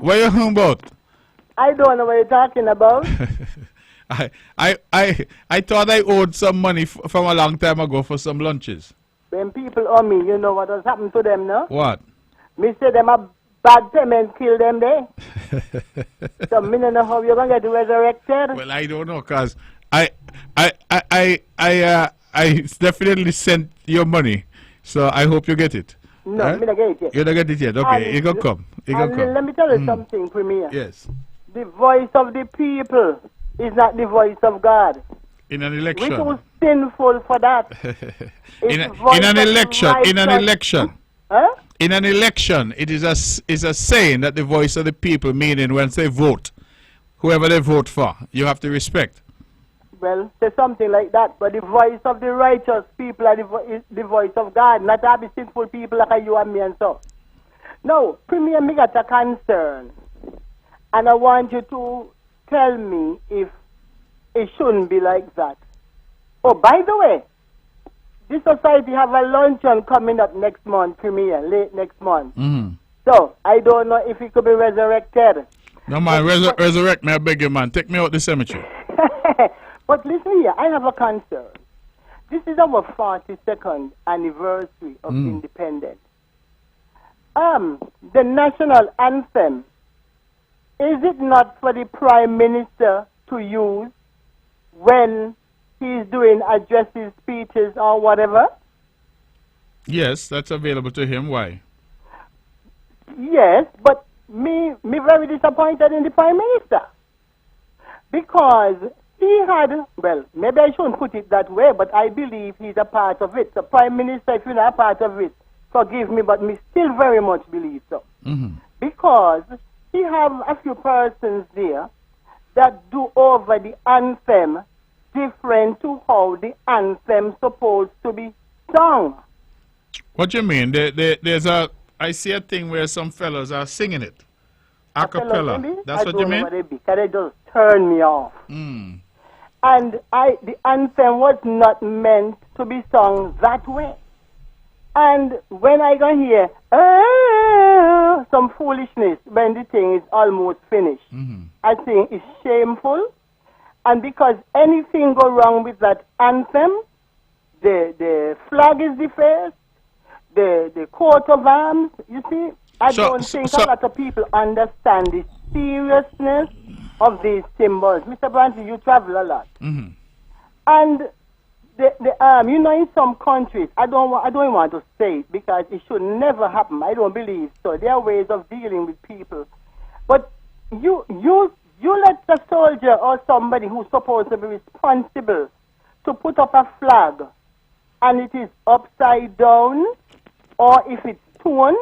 What you hung about? I don't know what you're talking about. I thought I owed some money from a long time ago for some lunches. When people owe me, you know what has happened to them, no? What? Me say them a bad payment kill them there. So me don't know how you're going to get resurrected. Well, I don't know, cause I definitely sent your money, so I hope you get it. No, Right? me don't get it yet. You don't get it yet. Okay, And it gonna come. It gonna And come. let me tell you something, Premier. Yes. The voice of the people is not the voice of God. In an We're election. too sinful for that. in the voice an of election. In an righteous- election. Huh? In an election, it is a saying that the voice of the people, meaning when they vote, whoever they vote for, you have to respect. Well, say something like that. But the voice of the righteous people is the voice of God, not all the sinful people like you and me and so. Now, Premier, me got a concern. And I want you to tell me if it shouldn't be like that. Oh, by the way, this society have a luncheon coming up next month, Premier, late next month. So, I don't know if it could be resurrected. No man, resurrect me, I beg you, man. Take me out the cemetery. But listen here, I have a concern. This is our 42nd anniversary of independence. The national anthem, is it not for the Prime Minister to use when he's doing addresses, speeches, or whatever? Yes, that's available to him. Why? Yes, but me very disappointed in the Prime Minister. Because he had, well, maybe I shouldn't put it that way, but I believe he's a part of it. The Prime Minister, if you're not a part of it, forgive me, but me still very much believe so. Because he have a few persons there that do over the anthem different to how the anthem supposed to be sung. What do you mean? I see a thing where some fellows are singing it. A cappella. That's what you mean? Because they just turn me off. And the anthem was not meant to be sung that way. And when I go hear some foolishness when the thing is almost finished, I think it's shameful. And because anything go wrong with that anthem, the flag is defaced, the coat of arms, you see, I don't think a lot of people understand the seriousness of these symbols. Mr. Brantley, you travel a lot. And you know, in some countries, I don't want to say it because it should never happen. I don't believe so. There are ways of dealing with people. But you let a soldier or somebody who's supposed to be responsible to put up a flag and it is upside down, or if it's torn,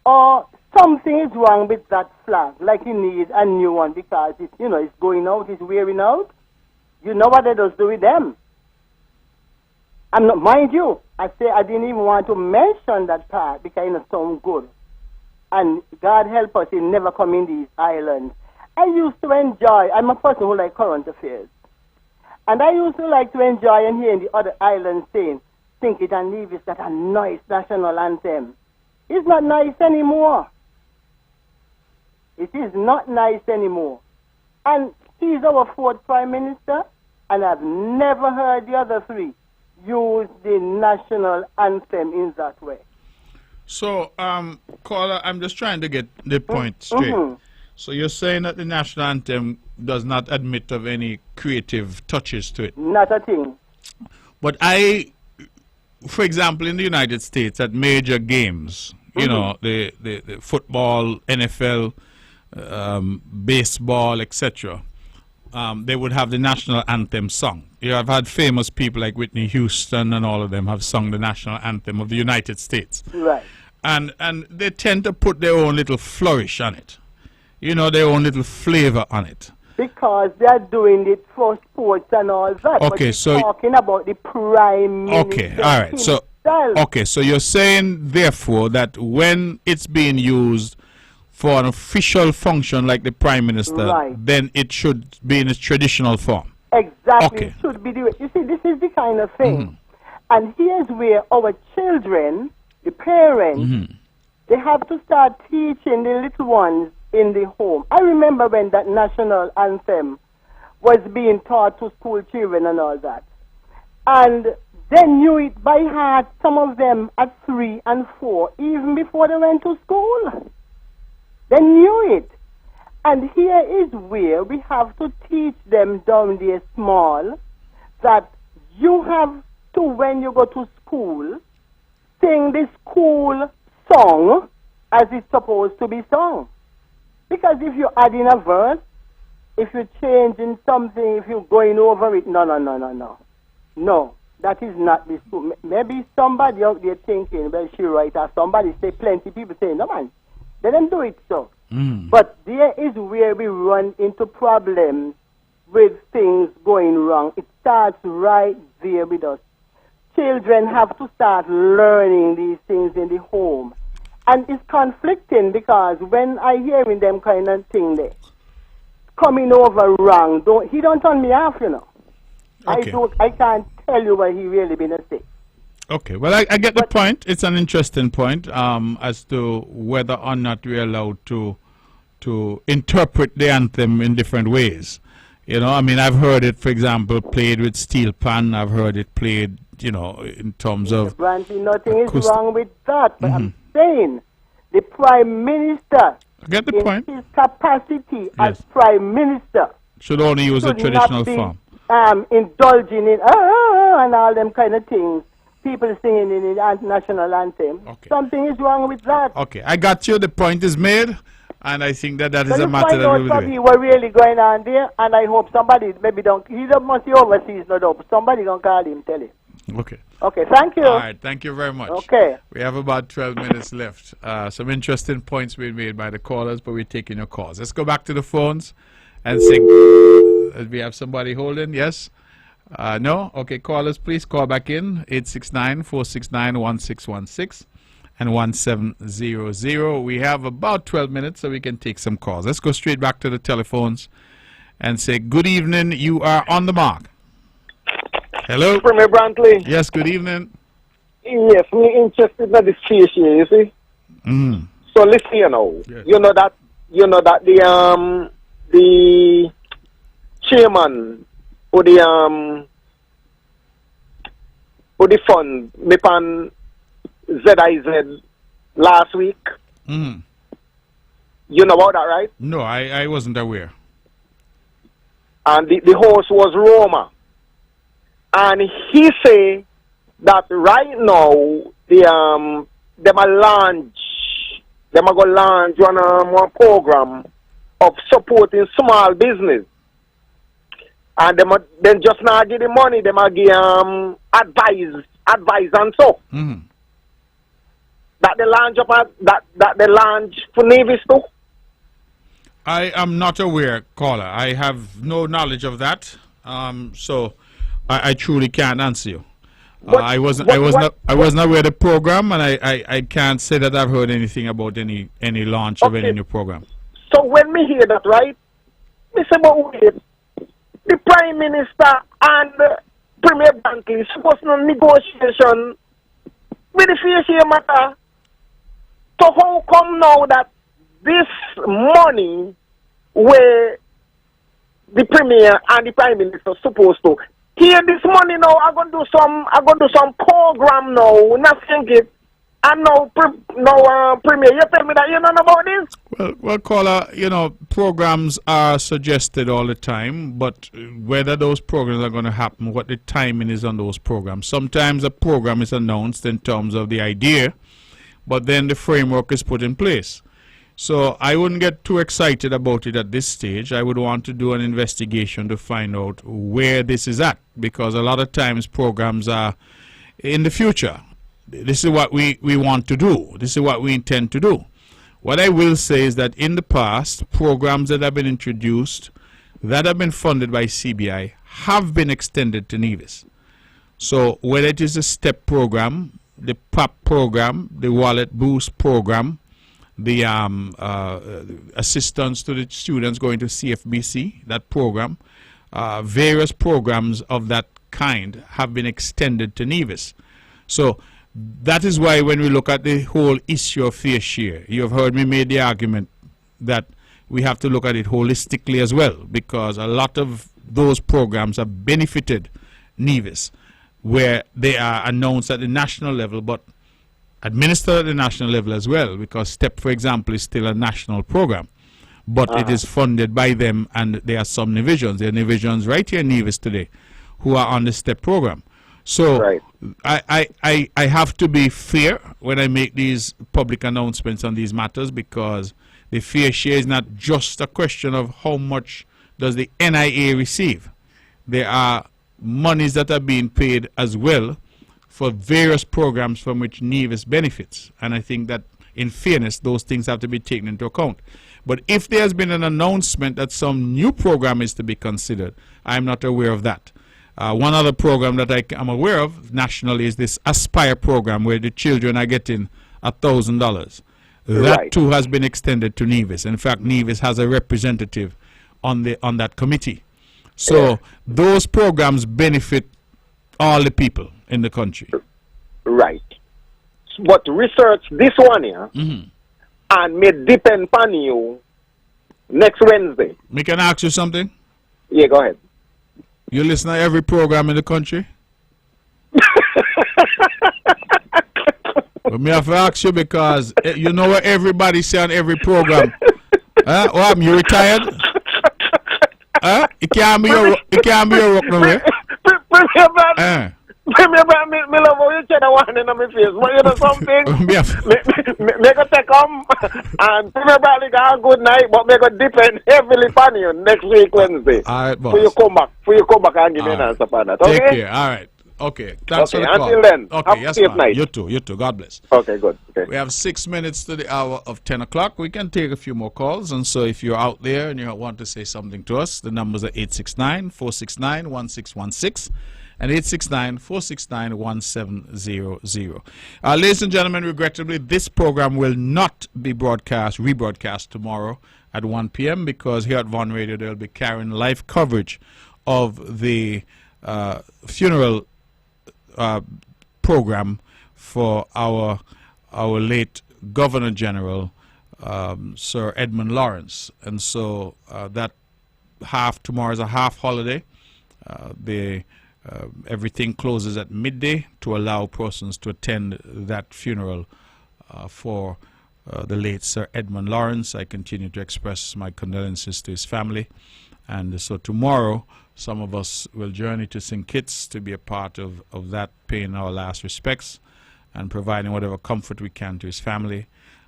or something is wrong with that flag, like you need a new one because it's going out, it's wearing out. You know what they just do with them. And mind you, I didn't even want to mention that part because it sounds good. And God help us, it never come in these islands. I used to enjoy, I'm a person who like current affairs. And I used to like to enjoy and hear in the other islands saying, Think It and Leave It, that a nice national anthem. It's not nice anymore. It is not nice anymore. And he's our fourth Prime Minister, and I've never heard the other three use the national anthem in that way. So, caller, I'm just trying to get the point straight. So you're saying that the national anthem does not admit of any creative touches to it? Not a thing. But for example, in the United States, at major games, you know, the football, NFL, baseball, etc., they would have the national anthem sung. I've had famous people like Whitney Houston and all of them have sung the national anthem of the United States. Right. And they tend to put their own little flourish on it. You know, their own little flavor on it. Because they're doing it for sports and all that. Okay, but so talking about the Prime Minister. Okay, all right. So okay, so you're saying therefore that when it's being used for an official function like the Prime Minister, right, then it should be in its traditional form. Exactly. Okay. It should be the way. You see, this is the kind of thing. And here's where our children, the parents, they have to start teaching the little ones in the home. I remember when that national anthem was being taught to school children and all that. And they knew it by heart, some of them at 3 and 4, even before they went to school. They knew it. And here is where we have to teach them down there small that you have to, when you go to school, sing the school song as it's supposed to be sung. Because if you add in a verse, if you're changing something, if you're going over it, no. No, that is not the school. Maybe somebody out there thinking, well, she right, or somebody say, plenty people say, no man, they don't do it so. But there is where we run into problems with things going wrong. It starts right there with us. Children have to start learning these things in the home. And it's conflicting because when I hearing them kind of thing there, coming over wrong, he don't turn me off, you know. Okay. I can't tell you what he really been a say. Okay, well, I get the point. It's an interesting point as to whether or not we're allowed to interpret the anthem in different ways. You know, I mean, I've heard it, for example, played with steel pan. I've heard it played, you know, in terms of... Brantley, nothing is wrong with that, but I'm saying the Prime Minister, I get the point, his capacity as Prime Minister, should only use a traditional form. Indulging in and all them kind of things. People singing in the national anthem. Okay. Something is wrong with that. Okay, I got you. The point is made, and I think that is a matter that we will do. What really going on there, and I hope somebody maybe don't. He don't must be overseas, no doubt. Somebody gonna call him, tell him. Okay. Okay, thank you. All right, thank you very much. Okay. We have about 12 minutes left. Some interesting points being made by the callers, but we're taking your calls. Let's go back to the phones and see. We have somebody holding, yes? No? Okay, callers, please call back in. 869-469-1616 and 1700. We have about 12 minutes, so we can take some calls. Let's go straight back to the telephones and say, good evening, you are on the mark. Hello? Premier Brantley. Yes, good evening. Yes, me interested in this case here, you see. So listen, you know, yes, you know that the chairman for the fund me pan ZIZ last week. You know about that, right? No, I wasn't aware. And the host was Roma. And he say that right now them a go launch one program of supporting small business. And then just not give the money, them a give advice and so. That they launch that they launch for Navis too. I am not aware, caller. I have no knowledge of that. So I truly can't answer you. I wasn't aware of the program, and I can't say that I've heard anything about any launch of any new program. So when me hear that, right, me say, but wait, the Prime Minister and Premier Brantley supposed to negotiation with the fair matter. So how come now that this money where the Premier and the Prime Minister supposed to here this money now, I'm gonna do some program now, nothing it. And now, Premier, you tell me that you know about this? Well, caller, you know, programs are suggested all the time, but whether those programs are going to happen, what the timing is on those programs. Sometimes a program is announced in terms of the idea, but then the framework is put in place. So I wouldn't get too excited about it at this stage. I would want to do an investigation to find out where this is at, because a lot of times programs are in the future. This is what we want to do. This is what we intend to do. What I will say is that in the past, programs that have been introduced that have been funded by CBI have been extended to Nevis. So whether it is a STEP program, the PAP program, the Wallet Boost program, the assistance to the students going to CFBC, that program, various programs of that kind have been extended to Nevis. So that is why when we look at the whole issue of fair share, you have heard me make the argument that we have to look at it holistically as well, because a lot of those programs have benefited Nevis, where they are announced at the national level but administered at the national level as well, because STEP, for example, is still a national program, but it is funded by them, and there are some divisions. There are divisions right here in Nevis today who are on the STEP program. So Right. I have to be fair when I make these public announcements on these matters, because the fair share is not just a question of how much does the NIA receive. There are monies that are being paid as well for various programs from which Nevis benefits. And I think that in fairness, those things have to be taken into account. But if there has been an announcement that some new program is to be considered, I'm not aware of that. One other program that I am aware of nationally is this Aspire program, where the children are getting $1,000. That Right. too has been extended to Nevis. In fact, Nevis has a representative on that committee. So those programs benefit all the people in the country. Right. But research this one here and may depend on you next Wednesday. Me can ask you something? Yeah, go ahead. You listen to every program in the country? But me have to ask you, because you know what everybody say on every program. What happened? You retired? It can't be your work no way. Premier Brand, me love how you check the one in my face. But you know something? Me go take come and Premier Bradley got a good night, but me go depend heavily on you next week Wednesday. All right, boss. For you come back and give me an answer for that. Okay? Take care. All right. Okay. Thanks for the call. Until then, okay, have yes, a safe ma'am. night. You too. God bless. Okay, good. Okay. We have 6 minutes to the hour of 10 o'clock. We can take a few more calls. And so if you're out there and you want to say something to us, the numbers are 869-469-1616 and 869-469-1700. Ladies and gentlemen, regrettably, this program will not be rebroadcast tomorrow at 1 p.m. because here at Von Radio they'll be carrying live coverage of the funeral program for our late Governor General, Sir Edmund Lawrence. And so that tomorrow is a half holiday. Everything closes at midday to allow persons to attend that funeral for the late Sir Edmund Lawrence. I continue to express my condolences to his family. And so tomorrow, some of us will journey to St. Kitts to be a part of that, paying our last respects and providing whatever comfort we can to his family.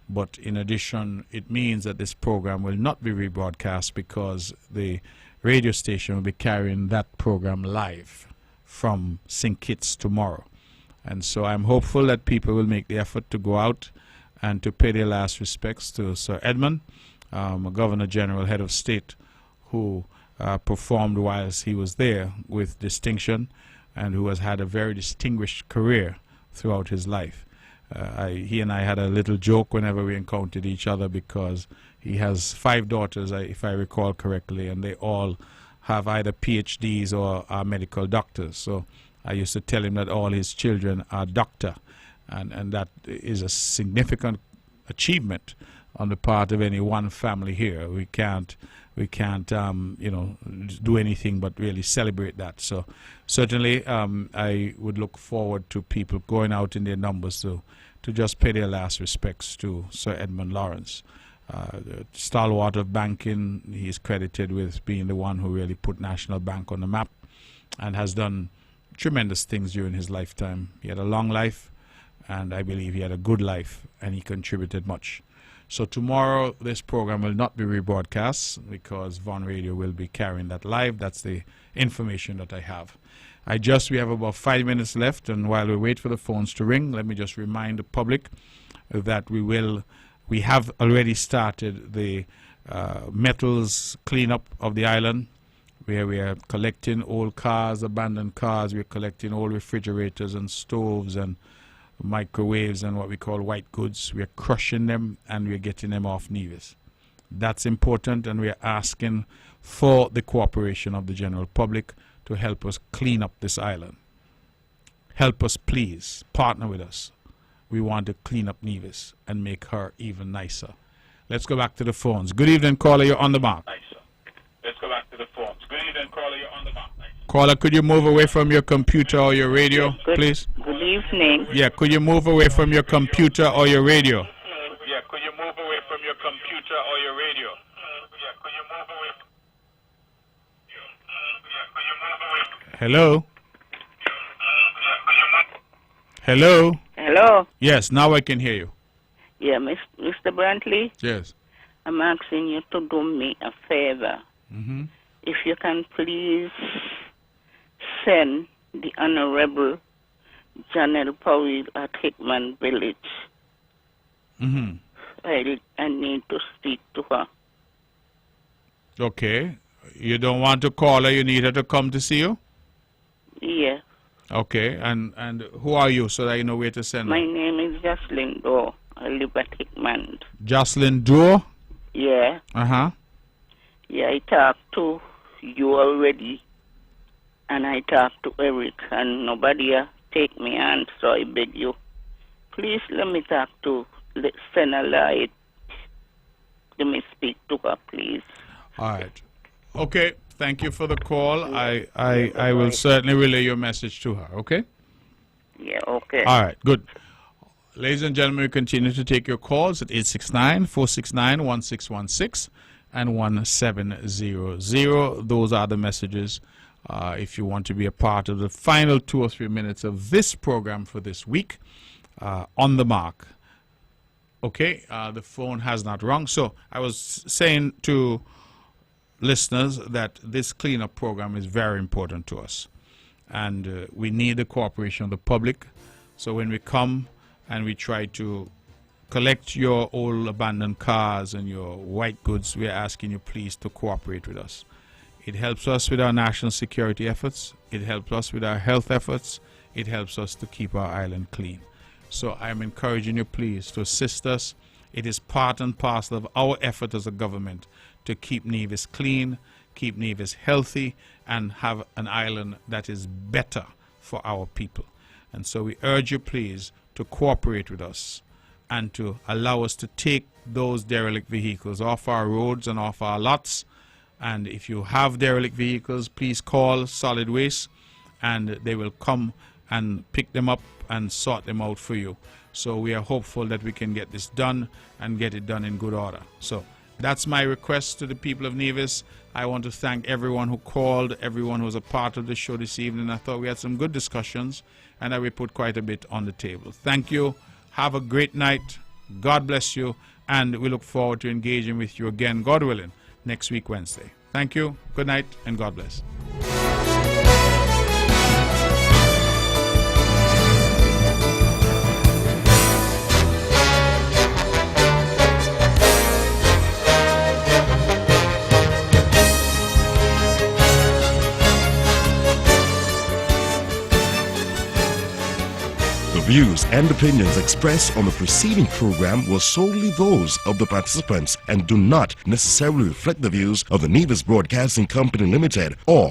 But in addition, it means that this program will not be rebroadcast because the radio station will be carrying that program live from St. Kitts tomorrow. And so I'm hopeful that people will make the effort to go out and to pay their last respects to Sir Edmund, Governor General, Head of State, who performed whilst he was there with distinction and who has had a very distinguished career throughout his life. He and I had a little joke whenever we encountered each other, because he has 5 daughters, if I recall correctly, and they all have either PhDs or are medical doctors. So I used to tell him that all his children are doctor, and that is a significant achievement on the part of any one family here. We can't do anything but really celebrate that. So certainly I would look forward to people going out in their numbers to just pay their last respects to Sir Edmund Lawrence. The stalwart of banking. He is credited with being the one who really put National Bank on the map and has done tremendous things during his lifetime. He had a long life, and I believe he had a good life, and he contributed much. So tomorrow this program will not be rebroadcast because Von Radio will be carrying that live. That's the information that I have. We have about 5 minutes left, and while we wait for the phones to ring, let me just remind the public that we have already started the metals cleanup of the island, where we are collecting old cars, abandoned cars. We're collecting old refrigerators and stoves and microwaves and what we call white goods. We're crushing them and we're getting them off Nevis. That's important, and we're asking for the cooperation of the general public to help us clean up this island. Help us, please. Partner with us. We want to clean up Nevis and make her even nicer. Let's go back to the phones. Good evening, caller. You're on the mark. Nicer. Let's go back to the phones. Good evening, caller. You're on the mark. Nicer. Caller, could you move away from your computer or your radio, please? Good evening. Yeah, could you move away from your computer or your radio? Yeah, could you move away from your computer or your radio? Yeah, could you move away? Hello? Hello? Hello? Yes, now I can hear you. Yeah, Mr. Brantley? Yes. I'm asking you to do me a favor. Mm-hmm. If you can please send the Honorable Janelle Powell at Hickman Village. Mm-hmm. I need to speak to her. Okay. You don't want to call her, you need her to come to see you? Yeah. Okay, and who are you so that you know where to send her? My name is Jocelyn Doe. I live at Hickman. Jocelyn Doe? Yeah. Uh-huh. Yeah, I talked to you already, and I talked to Eric, and nobody take me on, so I beg you. Please let me talk to Senala. Let me speak to her, please. All right. Okay, thank you for the call. I will certainly relay your message to her, okay? Yeah, okay. All right, good. Ladies and gentlemen, we continue to take your calls at 869-469-1616 and 1700. Those are the messages if you want to be a part of the final 2 or 3 minutes of this program for this week. On the mark. Okay, the phone has not rung. So I was saying to listeners that this cleanup program is very important to us. And we need the cooperation of the public. So when we come and we try to collect your old abandoned cars and your white goods, we are asking you please to cooperate with us. It helps us with our national security efforts. It helps us with our health efforts. It helps us to keep our island clean. So I am encouraging you please to assist us. It is part and parcel of our effort as a government to keep Nevis clean, keep Nevis healthy, and have an island that is better for our people. And so we urge you please to cooperate with us and to allow us to take those derelict vehicles off our roads and off our lots. And if you have derelict vehicles, please call Solid Waste and they will come and pick them up and sort them out for you. So we are hopeful that we can get this done and get it done in good order. So that's my request to the people of Nevis. I want to thank everyone who called, everyone who was a part of the show this evening. I thought we had some good discussions and that we put quite a bit on the table. Thank you. Have a great night. God bless you. And we look forward to engaging with you again, God willing, next week, Wednesday. Thank you. Good night and God bless. The views and opinions expressed on the preceding program were solely those of the participants and do not necessarily reflect the views of the Nevis Broadcasting Company Limited or